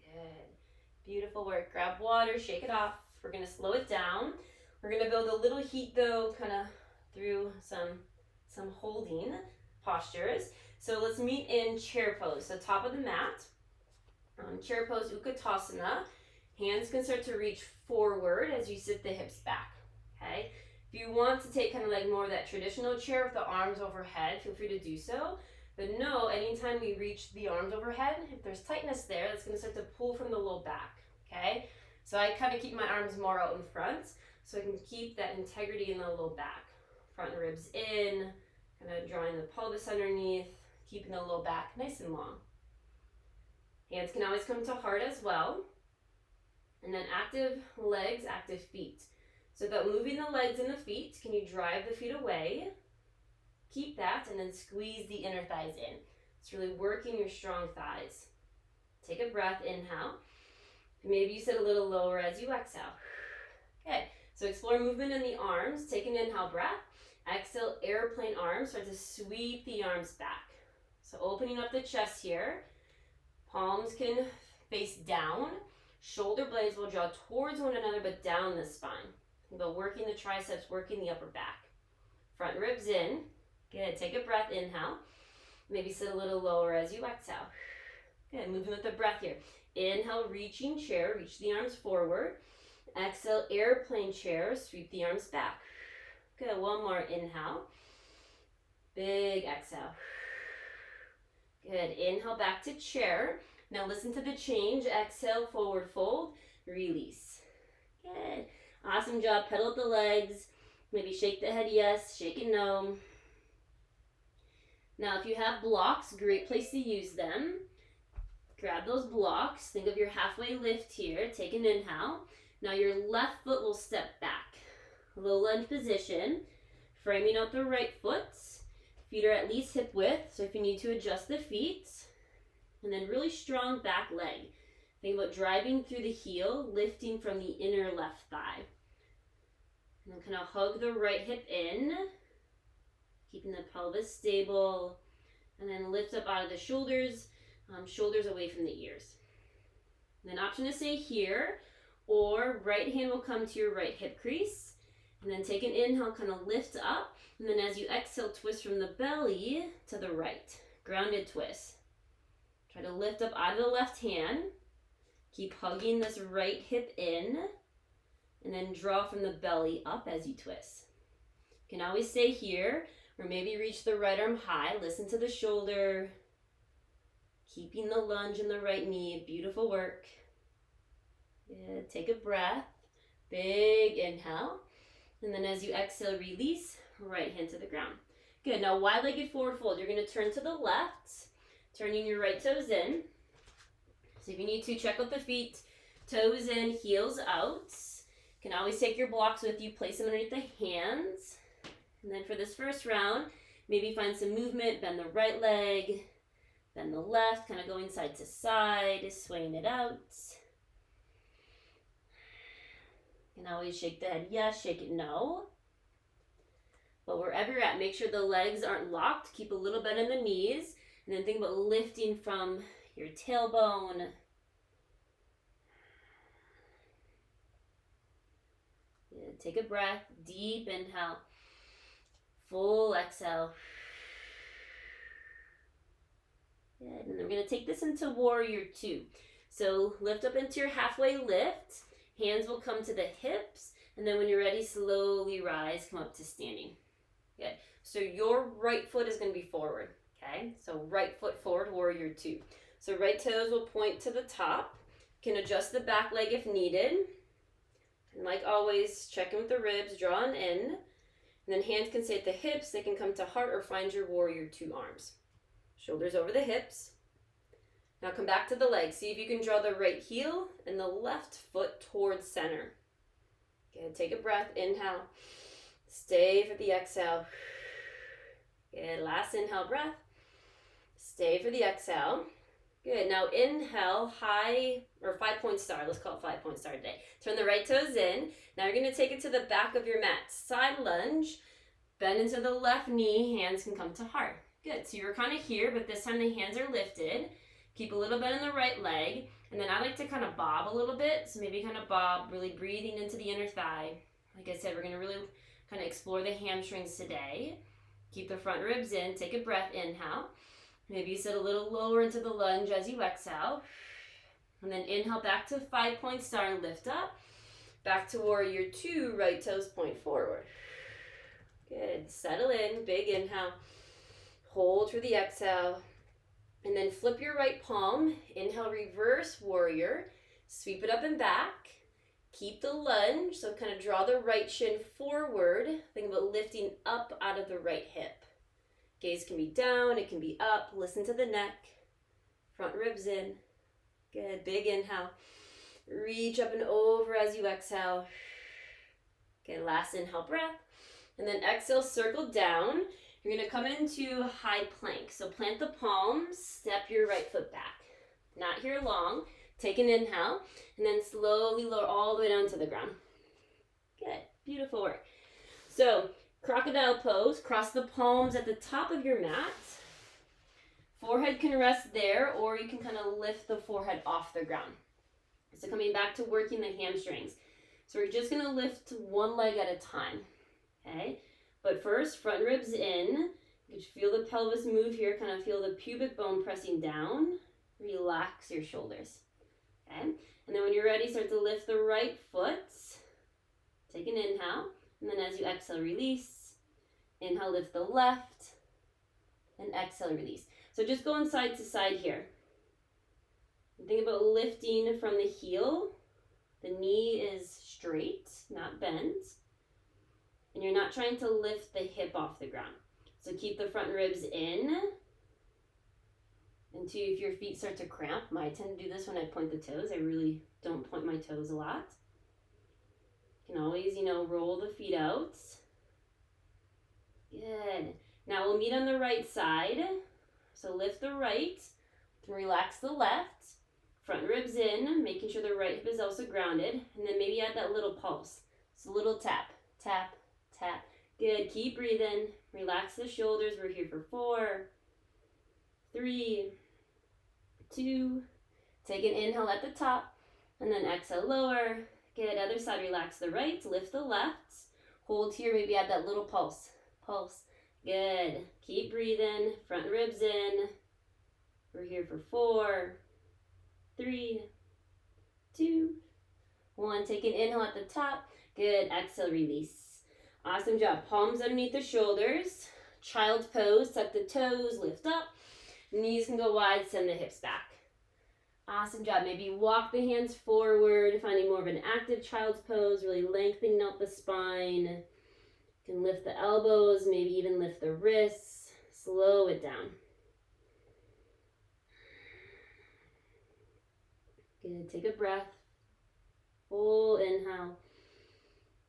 Good, beautiful work. Grab water, shake it off. We're gonna slow it down. We're gonna build a little heat though, kind of through some holding postures. So let's meet in chair pose. So top of the mat, chair pose, Uttanasana. Hands can start to reach forward as you sit the hips back, okay? If you want to take kind of like more of that traditional chair with the arms overhead, feel free to do so. But no, anytime we reach the arms overhead, if there's tightness there, that's gonna start to pull from the low back, okay? So I kind of keep my arms more out in front so I can keep that integrity in the low back. Front ribs in, kind of drawing the pelvis underneath, keeping the low back nice and long. Hands can always come to heart as well. And then active legs, active feet. So without moving the legs and the feet, can you drive the feet away? Keep that and then squeeze the inner thighs in. It's really working your strong thighs. Take a breath, inhale. Maybe you sit a little lower as you exhale. Okay, so explore movement in the arms. Take an inhale breath. Exhale, airplane arms. Start to sweep the arms back. So opening up the chest here. Palms can face down. Shoulder blades will draw towards one another but down the spine. Think about working the triceps, working the upper back. Front ribs in. Good, take a breath, inhale. Maybe sit a little lower as you exhale. Good, moving with the breath here. Inhale, reaching chair, reach the arms forward. Exhale, airplane chair, sweep the arms back. Good, one more, inhale. Big exhale. Good, inhale back to chair. Now listen to the change. Exhale, forward fold, release. Good. Awesome job. Pedal the legs. Maybe shake the head yes, shake it no. Now, if you have blocks, great place to use them. Grab those blocks. Think of your halfway lift here. Take an inhale. Now your left foot will step back. Low lunge position. Framing out the right foot. Feet are at least hip width, so if you need to adjust the feet. And then really strong back leg. Think about driving through the heel, lifting from the inner left thigh. And then kind of hug the right hip in, keeping the pelvis stable. And then lift up out of the shoulders, shoulders away from the ears. And then option to stay here, or right hand will come to your right hip crease. And then take an inhale, kind of lift up. And then as you exhale, twist from the belly to the right. Grounded twist. Try to lift up out of the left hand. Keep hugging this right hip in. And then draw from the belly up as you twist. You can always stay here, or maybe reach the right arm high. Listen to the shoulder. Keeping the lunge in the right knee. Beautiful work. Good. Take a breath. Big inhale. And then as you exhale, release. Right hand to the ground. Good. Now wide-legged forward fold. You're going to turn to the left. Turning your right toes in. So if you need to, check out the feet. Toes in, heels out. You can always take your blocks with you. Place them underneath the hands. And then for this first round, maybe find some movement. Bend the right leg. Bend the left. Kind of going side to side. Swaying it out. You can always shake the head yes, shake it no. But wherever you're at, make sure the legs aren't locked. Keep a little bend in the knees. And then think about lifting from your tailbone. Yeah, take a breath. Deep inhale. Full exhale. Good. And then we're going to take this into warrior two. So lift up into your halfway lift. Hands will come to the hips. And then when you're ready, slowly rise, come up to standing. Good. So your right foot is going to be forward. Okay, so right foot forward, warrior two. So right toes will point to the top. You can adjust the back leg if needed. And like always, check in with the ribs, draw an in. And then hands can stay at the hips. They can come to heart or find your warrior two arms. Shoulders over the hips. Now come back to the legs. See if you can draw the right heel and the left foot towards center. Good, take a breath, inhale. Stay for the exhale. Good, last inhale breath. Stay for the exhale. Good, now inhale, high, or 5-point star. Let's call it 5-point star today. Turn the right toes in. Now you're going to take it to the back of your mat. Side lunge. Bend into the left knee. Hands can come to heart. Good, so you're kind of here, but this time the hands are lifted. Keep a little bit in the right leg. And then I like to kind of bob a little bit. So maybe kind of bob, really breathing into the inner thigh. Like I said, we're going to really kind of explore the hamstrings today. Keep the front ribs in. Take a breath, inhale. Maybe you sit a little lower into the lunge as you exhale. And then inhale back to 5-point star and lift up. Back to warrior two, right toes point forward. Good, settle in, big inhale. Hold for the exhale. And then flip your right palm. Inhale, reverse warrior. Sweep it up and back. Keep the lunge, so kind of draw the right shin forward. Think about lifting up out of the right hip. Gaze can be down, it can be up. Listen to the neck. Front ribs in. Good, big inhale. Reach up and over as you exhale. Okay, last inhale, breath. And then exhale, circle down. You're going to come into high plank. So plant the palms, step your right foot back. Not here long. Take an inhale, and then slowly lower all the way down to the ground. Good, beautiful work. So, crocodile pose, cross the palms at the top of your mat. Forehead can rest there, or you can kind of lift the forehead off the ground. So coming back to working the hamstrings. So we're just going to lift one leg at a time, okay? But first, front ribs in. You can feel the pelvis move here, kind of feel the pubic bone pressing down. Relax your shoulders. Okay, and then when you're ready, start to lift the right foot. Take an inhale, and then as you exhale, release. Inhale, lift the left, and exhale, release. So just going side to side here. And think about lifting from the heel. The knee is straight, not bent. And you're not trying to lift the hip off the ground. So keep the front ribs in. And two, if your feet start to cramp, I tend to do this when I point the toes. I really don't point my toes a lot. You can always, roll the feet out. Good. Now we'll meet on the right side. So lift the right, relax the left, front ribs in, making sure the right hip is also grounded, and then maybe add that little pulse. So a little tap, tap, tap. Good. Keep breathing. Relax the shoulders. We're here for 4, 3, 2. Take an inhale at the top, and then exhale lower. Good. Other side. Relax the right, lift the left. Hold here. Maybe add that little pulse. Pulse. Good. Keep breathing. Front ribs in. We're here for 4, 3, 2, 1. Take an inhale at the top. Good. Exhale, release. Awesome job. Palms underneath the shoulders. Child's pose. Tuck the toes. Lift up. Knees can go wide. Send the hips back. Awesome job. Maybe walk the hands forward. Finding more of an active child's pose. Really lengthening out the spine. You can lift the elbows, maybe even lift the wrists. Slow it down. Good. Take a breath. Full inhale.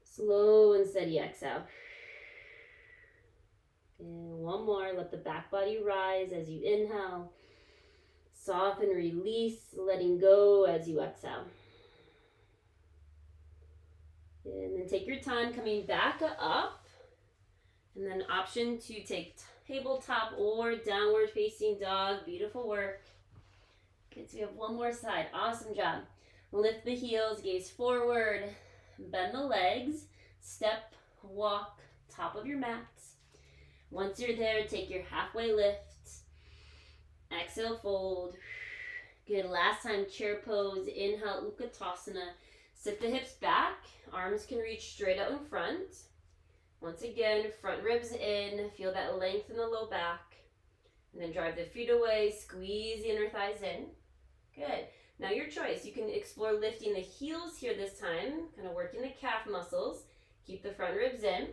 Slow and steady exhale. And one more. Let the back body rise as you inhale. Soften, release, letting go as you exhale. And then take your time coming back up. And then option to take tabletop or downward facing dog. Beautiful work. Okay, so we have one more side. Awesome job. Lift the heels, gaze forward, bend the legs, step, walk, top of your mat. Once you're there, take your halfway lift. Exhale, fold. Good. Last time, chair pose. Inhale, Utkatasana. Sit the hips back. Arms can reach straight out in front. Once again, front ribs in, feel that length in the low back, and then drive the feet away, squeeze the inner thighs in. Good. Now your choice, you can explore lifting the heels here this time, kind of working the calf muscles, keep the front ribs in.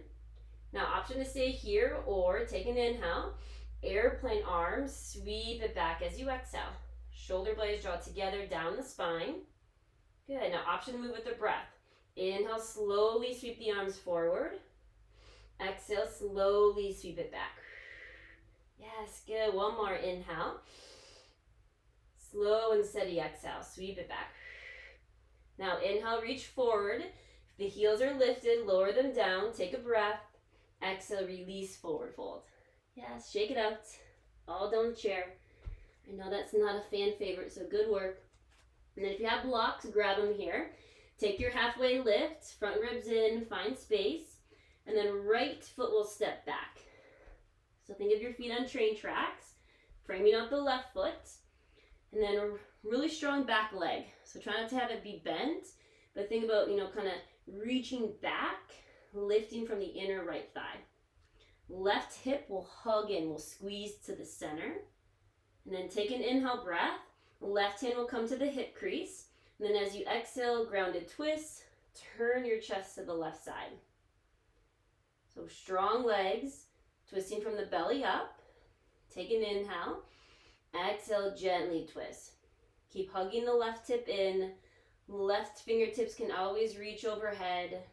Now option to stay here or take an inhale, airplane arms, sweep it back as you exhale. Shoulder blades draw together down the spine. Good. Now option to move with the breath. Inhale, slowly sweep the arms forward. Exhale, slowly sweep it back. Yes, good. One more inhale. Slow and steady exhale. Sweep it back. Now inhale, reach forward. If the heels are lifted, lower them down. Take a breath. Exhale, release, forward fold. Yes, shake it out. All down the chair. I know that's not a fan favorite, so good work. And then if you have blocks, grab them here. Take your halfway lift. Front ribs in, find space. And then right foot will step back. So think of your feet on train tracks, framing out the left foot, and then a really strong back leg. So try not to have it be bent, but think about, kind of reaching back, lifting from the inner right thigh. Left hip will hug in, will squeeze to the center. And then take an inhale breath. Left hand will come to the hip crease. And then as you exhale, grounded twist, turn your chest to the left side. So strong legs, twisting from the belly up. Take an inhale. Exhale, gently twist. Keep hugging the left hip in. Left fingertips can always reach overhead.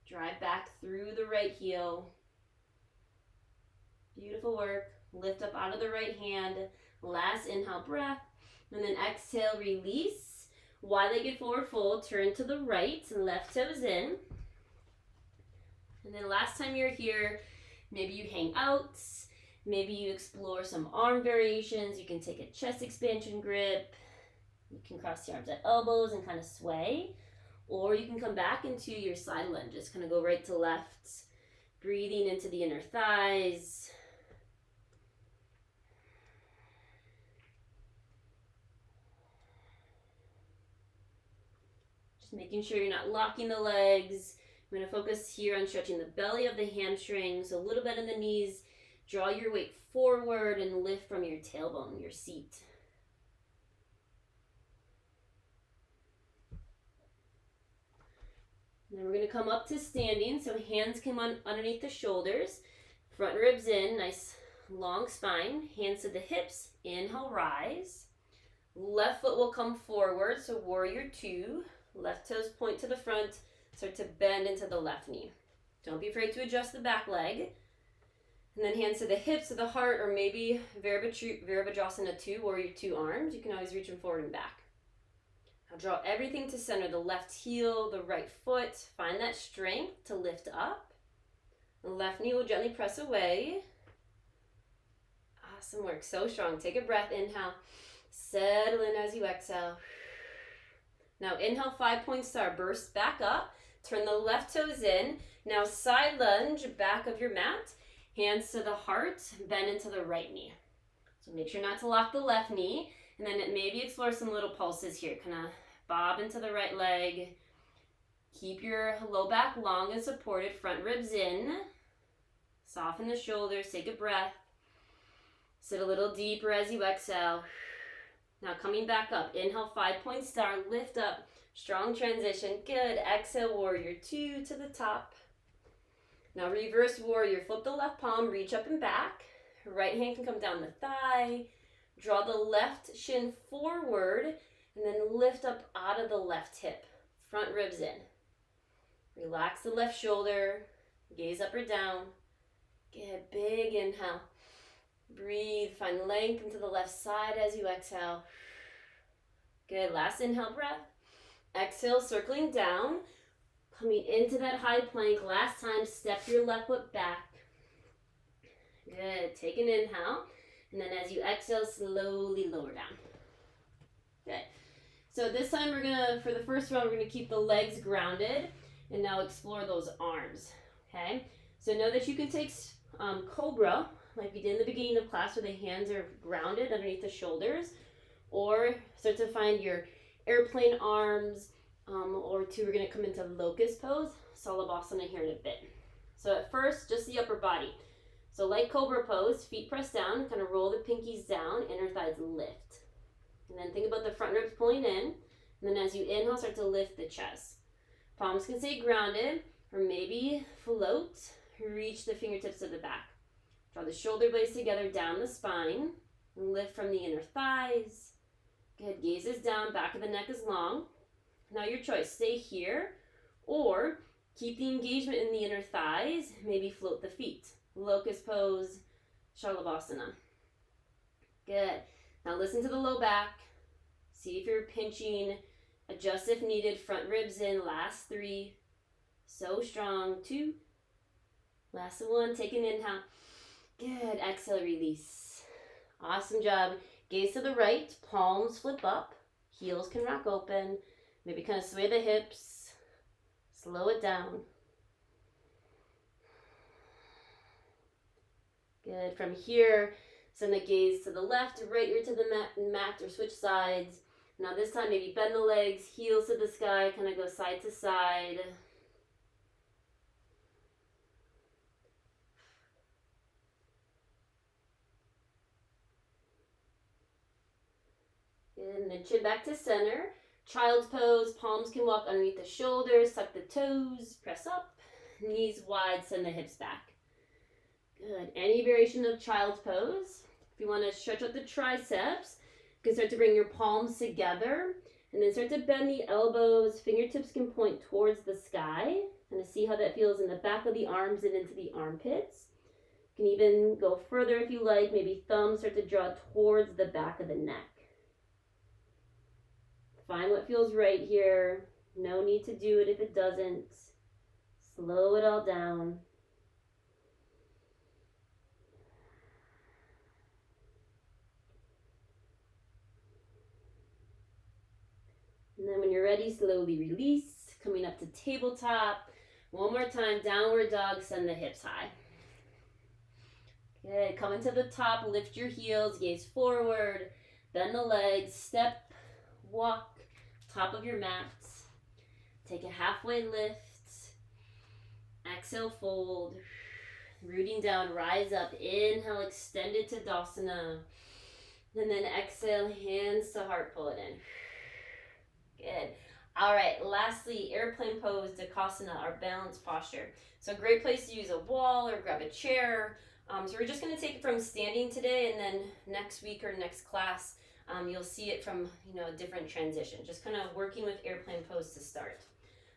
Drive back through the right heel. Beautiful work. Lift up out of the right hand. Last inhale, breath. And then exhale, release. Wide-legged forward fold. Turn to the right. Left toes in. And then last time you're here, maybe you hang out. Maybe you explore some arm variations. You can take a chest expansion grip. You can cross the arms at elbows and kind of sway. Or you can come back into your side lunges. Kind of go right to left. Breathing into the inner thighs. Just making sure you're not locking the legs. I'm going to focus here on stretching the belly of the hamstrings, a little bit in the knees. Draw your weight forward and lift from your tailbone, your seat. Then we're going to come up to standing. So hands come on underneath the shoulders. Front ribs in, nice long spine. Hands to the hips. Inhale, rise. Left foot will come forward, so warrior two. Left toes point to the front. Start to bend into the left knee. Don't be afraid to adjust the back leg. And then hands to the hips, to the heart, or maybe Virabhadrasana 2, warrior two arms. You can always reach them forward and back. Now draw everything to center, the left heel, the right foot. Find that strength to lift up. The left knee will gently press away. Awesome work, so strong. Take a breath, inhale. Settle in as you exhale. Now inhale, 5-point star, burst back up. Turn the left toes in. Now side lunge, back of your mat. Hands to the heart, bend into the right knee. So make sure not to lock the left knee. And then maybe explore some little pulses here. Kind of bob into the right leg. Keep your low back long and supported. Front ribs in. Soften the shoulders. Take a breath. Sit a little deeper as you exhale. Now coming back up. Inhale, 5-point star. Lift up. Strong transition. Good. Exhale, warrior two to the top. Now reverse warrior. Flip the left palm. Reach up and back. Right hand can come down the thigh. Draw the left shin forward and then lift up out of the left hip. Front ribs in. Relax the left shoulder. Gaze up or down. Get big inhale. Breathe. Find length into the left side as you exhale. Good. Last inhale breath. Exhale, circling down. Coming into that high plank. Last time, step your left foot back. Good. Take an inhale. And then as you exhale, slowly lower down. Good. So this time we're gonna, for the first round, we're gonna keep the legs grounded and now explore those arms. Okay. So know that you can take Cobra, like we did in the beginning of class, where the hands are grounded underneath the shoulders, or start to find your airplane arms, or two, we're gonna come into locust pose, Salabhasana here in a bit. So at first, just the upper body. So like Cobra pose, feet press down, kind of roll the pinkies down, inner thighs lift. And then think about the front ribs pulling in. And then as you inhale, start to lift the chest. Palms can stay grounded, or maybe float. Reach the fingertips to the back. Draw the shoulder blades together down the spine. And lift from the inner thighs. Good, gaze is down, back of the neck is long. Now your choice, stay here, or keep the engagement in the inner thighs, maybe float the feet. Locust pose, Shalabhasana. Good. Now listen to the low back. See if you're pinching. Adjust if needed. Front ribs in. Last 3. So strong. 2. Last 1. Take an inhale. Good. Exhale, release. Awesome job. Gaze to the right. Palms flip up. Heels can rock open. Maybe kind of sway the hips. Slow it down. Good. From here, send the gaze to the left, right ear to the mat, or switch sides. Now this time, maybe bend the legs, heels to the sky, kind of go side to side. Good. And then chin back to center. Child's pose, palms can walk underneath the shoulders, tuck the toes, press up, knees wide, send the hips back. Good. Any variation of child's pose. If you want to stretch out the triceps, you can start to bring your palms together and then start to bend the elbows. Fingertips can point towards the sky. Kind of see how that feels in the back of the arms and into the armpits. You can even go further if you like. Maybe thumbs start to draw towards the back of the neck. Find what feels right here. No need to do it if it doesn't. Slow it all down. And then when you're ready, slowly release. Coming up to tabletop. One more time, downward dog, send the hips high. Good, coming to the top, lift your heels, gaze forward, bend the legs, step, walk, top of your mat. Take a halfway lift. Exhale, fold. Rooting down, rise up. Inhale, extend it to Tadasana. And then exhale, hands to heart, pull it in. Good. All right, lastly, airplane pose, Dakasana, our balance posture. So great place to use a wall or grab a chair. So we're just going to take it from standing today, and then next week or next class, you'll see it from a different transition. Just kind of working with airplane pose to start.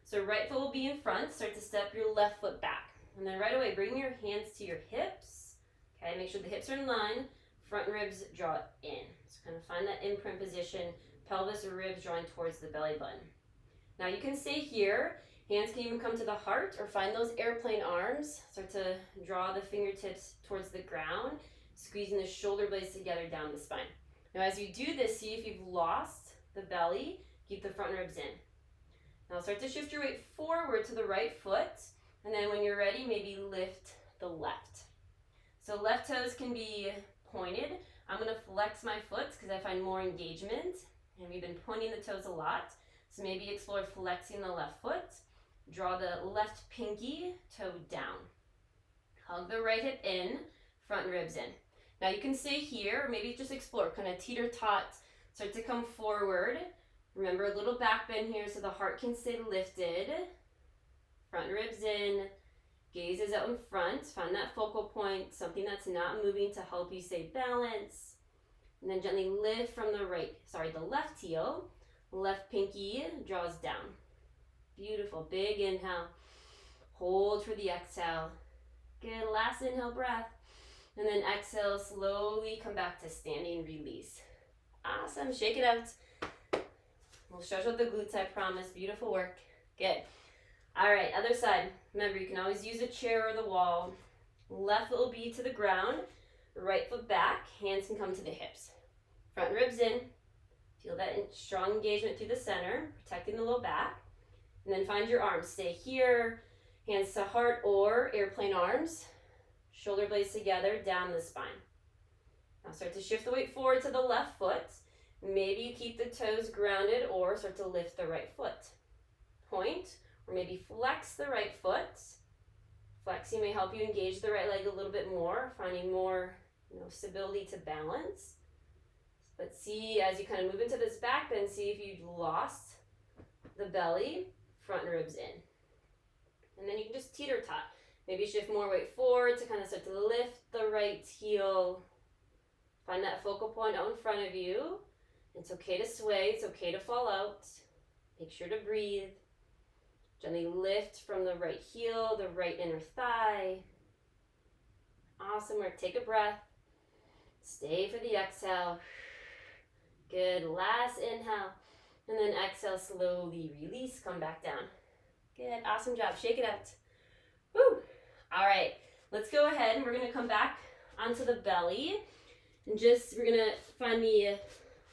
So right foot will be in front. Start to step your left foot back, and then right away bring your hands to your hips. Okay, make sure the hips are in line. Front ribs draw in. So kind of find that imprint position. Pelvis or ribs drawing towards the belly button. Now you can stay here. Hands can even come to the heart or find those airplane arms. Start to draw the fingertips towards the ground, squeezing the shoulder blades together down the spine. Now as you do this, see if you've lost the belly, keep the front ribs in. Now start to shift your weight forward to the right foot, and then when you're ready, maybe lift the left. So left toes can be pointed. I'm gonna flex my foot because I find more engagement, and we've been pointing the toes a lot. So maybe explore flexing the left foot. Draw the left pinky toe down. Hug the right hip in, front ribs in. Now you can stay here, or maybe just explore, kind of teeter-tot, start to come forward. Remember a little back bend here so the heart can stay lifted. Front ribs in, gaze is out in front. Find that focal point, something that's not moving to help you stay balanced. And then gently lift from the left heel. Left pinky draws down. Beautiful. Big inhale. Hold for the exhale. Good. Last inhale, breath. And then exhale, slowly come back to standing release. Awesome. Shake it out. We'll stretch out the glutes, I promise. Beautiful work. Good. All right, other side. Remember, you can always use a chair or the wall. Left foot will be to the ground. Right foot back. Hands can come to the hips. Front ribs in. Feel that strong engagement through the center, protecting the low back. And then find your arms. Stay here, hands to heart or airplane arms. Shoulder blades together, down the spine. Now start to shift the weight forward to the left foot. Maybe you keep the toes grounded or start to lift the right foot. Point, or maybe flex the right foot. Flexing may help you engage the right leg a little bit more, finding more stability to balance. But see, as you kind of move into this back bend, see if you've lost the belly, front ribs in. And then you can just teeter-tot. Maybe shift more weight forward to kind of start to lift the right heel. Find that focal point out in front of you. It's okay to sway, it's okay to fall out. Make sure to breathe. Gently lift from the right heel, the right inner thigh. Awesome work. Take a breath. Stay for the exhale. Good. Last inhale. And then exhale, slowly release. Come back down. Good. Awesome job. Shake it out. Woo. All right. Let's go ahead and we're going to come back onto the belly. And we're going to find the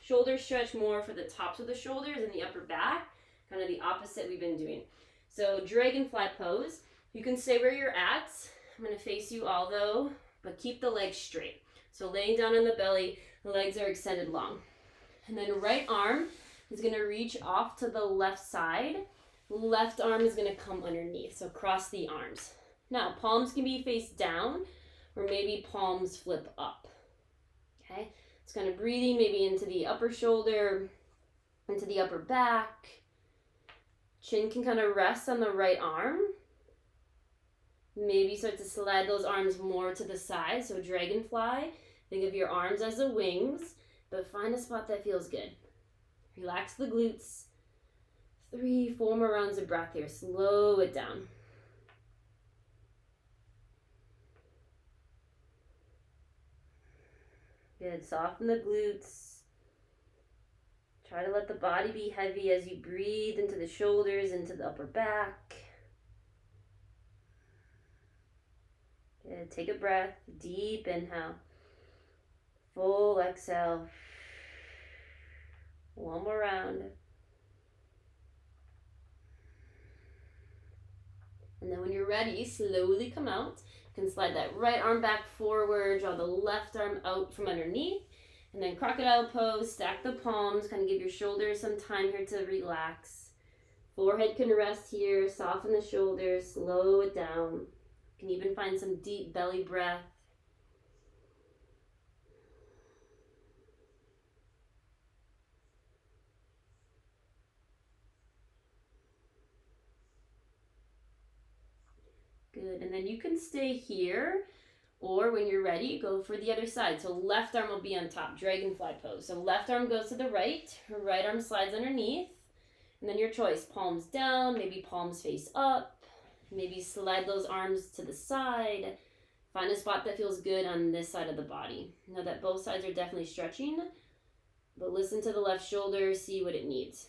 shoulder stretch more for the tops of the shoulders and the upper back. Kind of the opposite we've been doing. So dragonfly pose. You can stay where you're at. I'm going to face you all though, but keep the legs straight. So laying down on the belly, the legs are extended long. And then right arm is going to reach off to the left side. Left arm is going to come underneath. So cross the arms. Now palms can be face down or maybe palms flip up. Okay. It's kind of breathing maybe into the upper shoulder, into the upper back. Chin can kind of rest on the right arm. Maybe start to slide those arms more to the side. So dragonfly, think of your arms as the wings, but find a spot that feels good. Relax the glutes. 3, 4 more rounds of breath here. Slow it down. Good. Soften the glutes. Try to let the body be heavy as you breathe into the shoulders, into the upper back. Good. Take a breath. Deep inhale. Full exhale. One more round. And then when you're ready, slowly come out. You can slide that right arm back forward, draw the left arm out from underneath, and then crocodile pose, stack the palms, kind of give your shoulders some time here to relax. Forehead can rest here, soften the shoulders, slow it down. You can even find some deep belly breath. Good. And then you can stay here, or when you're ready, go for the other side. So left arm will be on top, dragonfly pose. So left arm goes to the right arm slides underneath. And then your choice, palms down, maybe palms face up. Maybe slide those arms to the side. Find a spot that feels good on this side of the body. Know that both sides are definitely stretching, but listen to the left shoulder, see what it needs.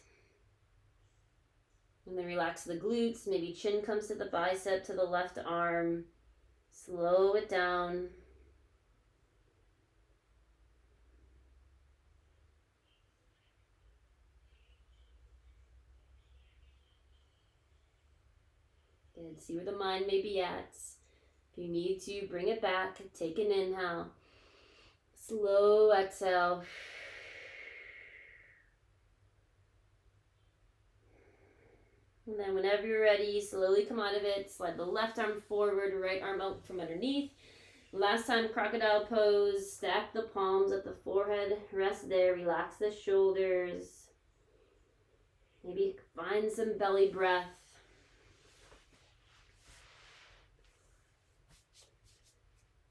And then relax the glutes, maybe chin comes to the bicep, to the left arm. Slow it down. Good, see where the mind may be at. If you need to, bring it back, take an inhale. Slow exhale. And then whenever you're ready, slowly come out of it. Slide the left arm forward, right arm out from underneath. Last time, crocodile pose. Stack the palms at the forehead. Rest there. Relax the shoulders. Maybe find some belly breath.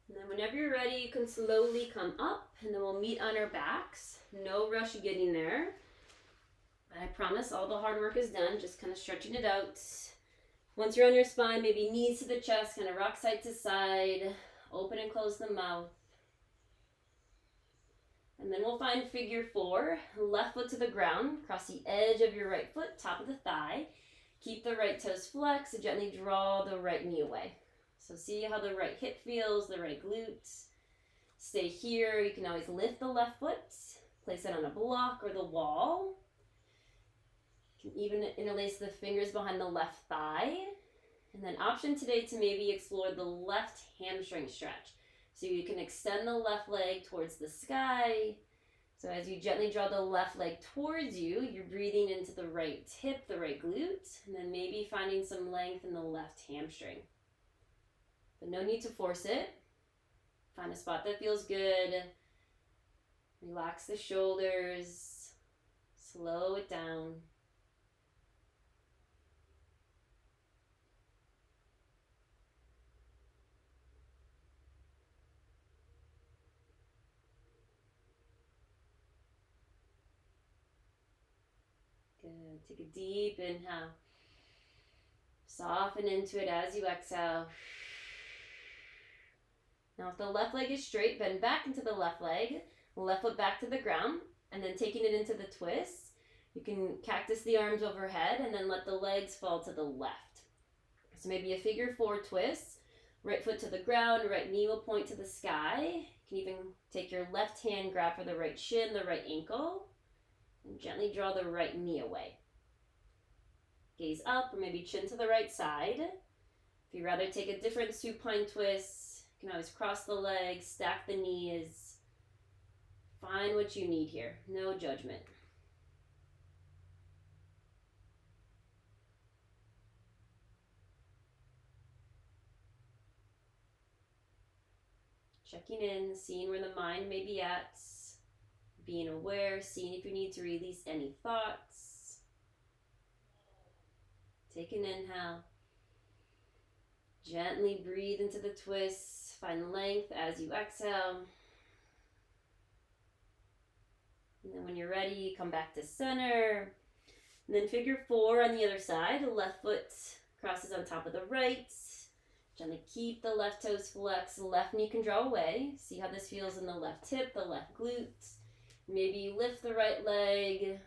And then whenever you're ready, you can slowly come up, and then we'll meet on our backs. No rush getting there. I promise all the hard work is done, just kind of stretching it out. Once you're on your spine, maybe knees to the chest, kind of rock side to side. Open and close the mouth. And then we'll find figure four. Left foot to the ground, cross the edge of your right foot, top of the thigh. Keep the right toes flexed and gently draw the right knee away. So see how the right hip feels, the right glutes. Stay here. You can always lift the left foot, place it on a block or the wall. You can even interlace the fingers behind the left thigh. And then option today to maybe explore the left hamstring stretch. So you can extend the left leg towards the sky. So as you gently draw the left leg towards you, you're breathing into the right hip, the right glute, and then maybe finding some length in the left hamstring. But no need to force it. Find a spot that feels good. Relax the shoulders. Slow it down. Good. Take a deep inhale. Soften into it as you exhale. Now if the left leg is straight, bend back into the left leg. Left foot back to the ground. And then taking it into the twist. You can cactus the arms overhead and then let the legs fall to the left. So maybe a figure four twist. Right foot to the ground, right knee will point to the sky. You can even take your left hand, grab for the right shin, the right ankle. And gently draw the right knee away. Gaze up or maybe chin to the right side. If you'd rather take a different supine twist, you can always cross the legs, stack the knees. Find what you need here. No judgment. Checking in, seeing where the mind may be at. Being aware, seeing if you need to release any thoughts. Take an inhale. Gently breathe into the twist. Find length as you exhale. And then when you're ready, come back to center. And then figure four on the other side. The left foot crosses on top of the right. Gently keep the left toes flexed. Left knee can draw away. See how this feels in the left hip, the left glute. Maybe you lift the right leg. You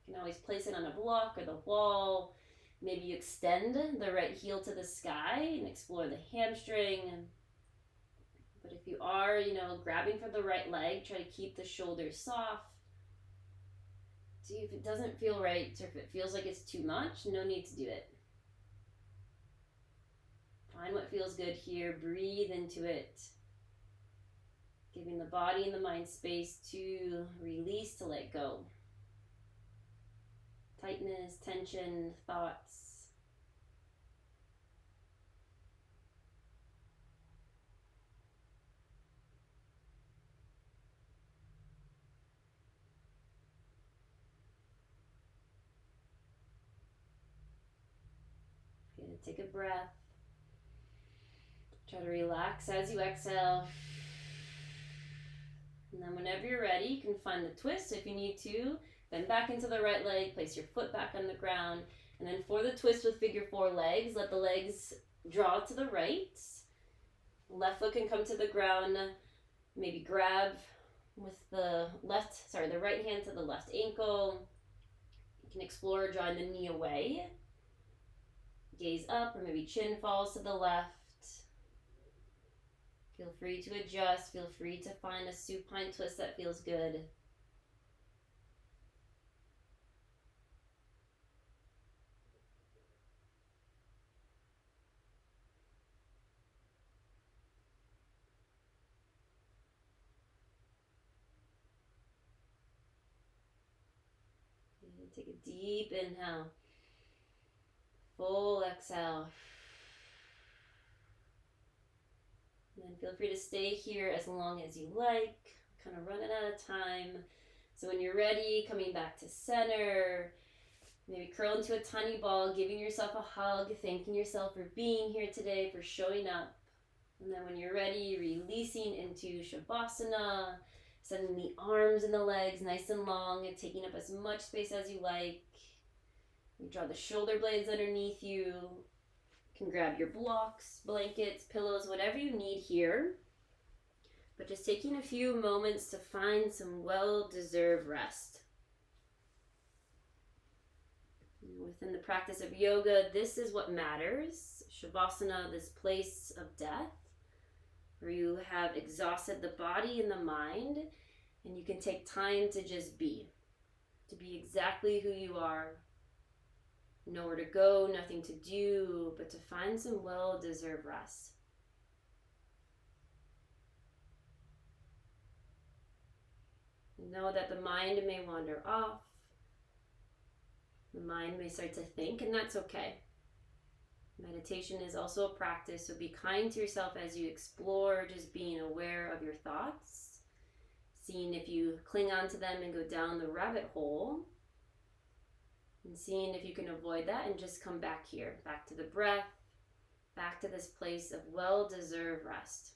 can always place it on a block or the wall. Maybe you extend the right heel to the sky and explore the hamstring. But if you are, grabbing for the right leg, try to keep the shoulders soft. See if it doesn't feel right or if it feels like it's too much, no need to do it. Find what feels good here. Breathe into it. Giving the body and the mind space to release, to let go. Tightness, tension, thoughts. Good. Take a breath. Try to relax as you exhale. And then whenever you're ready, you can find the twist if you need to. Bend back into the right leg, place your foot back on the ground. And then for the twist with figure 4 legs, let the legs draw to the right. Left foot can come to the ground. Maybe grab with the right hand to the left ankle. You can explore drawing the knee away. Gaze up, or maybe chin falls to the left. Feel free to adjust. Feel free to find a supine twist that feels good. Take a deep inhale. Full exhale. And then feel free to stay here as long as you like. Kind of running out of time. So when you're ready, coming back to center. Maybe curl into a tiny ball, giving yourself a hug, thanking yourself for being here today, for showing up. And then when you're ready, releasing into Shavasana. Sending the arms and the legs nice and long and taking up as much space as you like. You draw the shoulder blades underneath you. You can grab your blocks, blankets, pillows, whatever you need here. But just taking a few moments to find some well-deserved rest. Within the practice of yoga, this is what matters. Shavasana, this place of death, where you have exhausted the body and the mind, and you can take time to just be exactly who you are. Nowhere to go, nothing to do, but to find some well-deserved rest. Know that the mind may wander off. The mind may start to think, and that's okay. Meditation is also a practice, so be kind to yourself as you explore, just being aware of your thoughts, seeing if you cling on to them and go down the rabbit hole, and seeing if you can avoid that and just come back here, back to the breath, back to this place of well-deserved rest.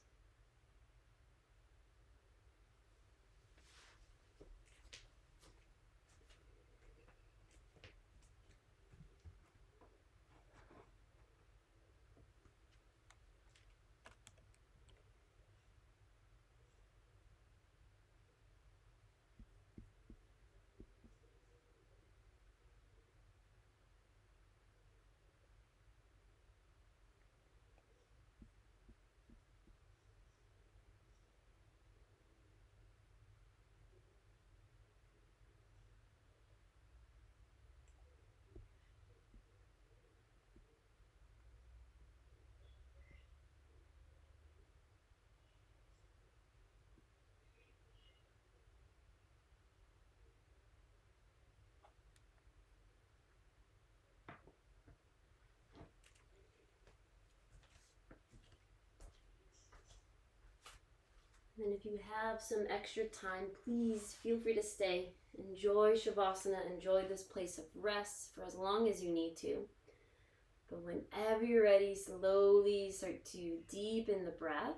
And if you have some extra time, please feel free to stay. Enjoy Shavasana, enjoy this place of rest for as long as you need to. But whenever you're ready, slowly start to deepen the breath.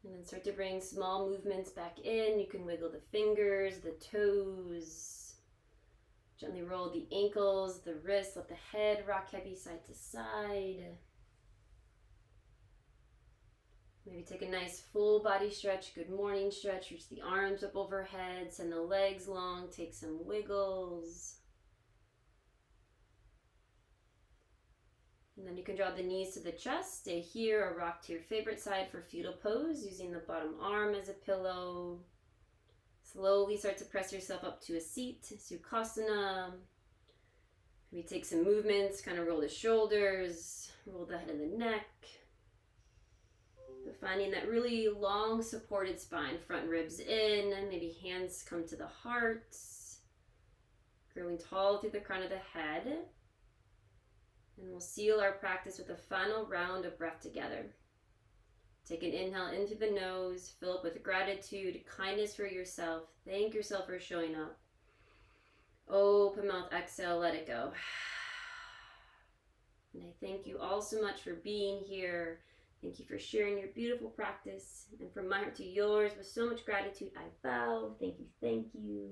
And then start to bring small movements back in. You can wiggle the fingers, the toes. Gently roll the ankles, the wrists, let the head rock heavy side to side. Maybe take a nice full body stretch, good morning stretch. Reach the arms up overhead, send the legs long, take some wiggles. And then you can draw the knees to the chest, stay here or rock to your favorite side for fetal pose, using the bottom arm as a pillow. Slowly start to press yourself up to a seat, Sukhasana. Maybe take some movements, kind of roll the shoulders, roll the head and the neck. But finding that really long supported spine, front ribs in, and maybe hands come to the heart. Growing tall through the crown of the head. And we'll seal our practice with a final round of breath together. Take an inhale in through the nose, fill up with gratitude, kindness for yourself. Thank yourself for showing up. Open mouth, exhale, let it go. And I thank you all so much for being here. Thank you for sharing your beautiful practice. And from my heart to yours, with so much gratitude, I bow. Thank you, thank you.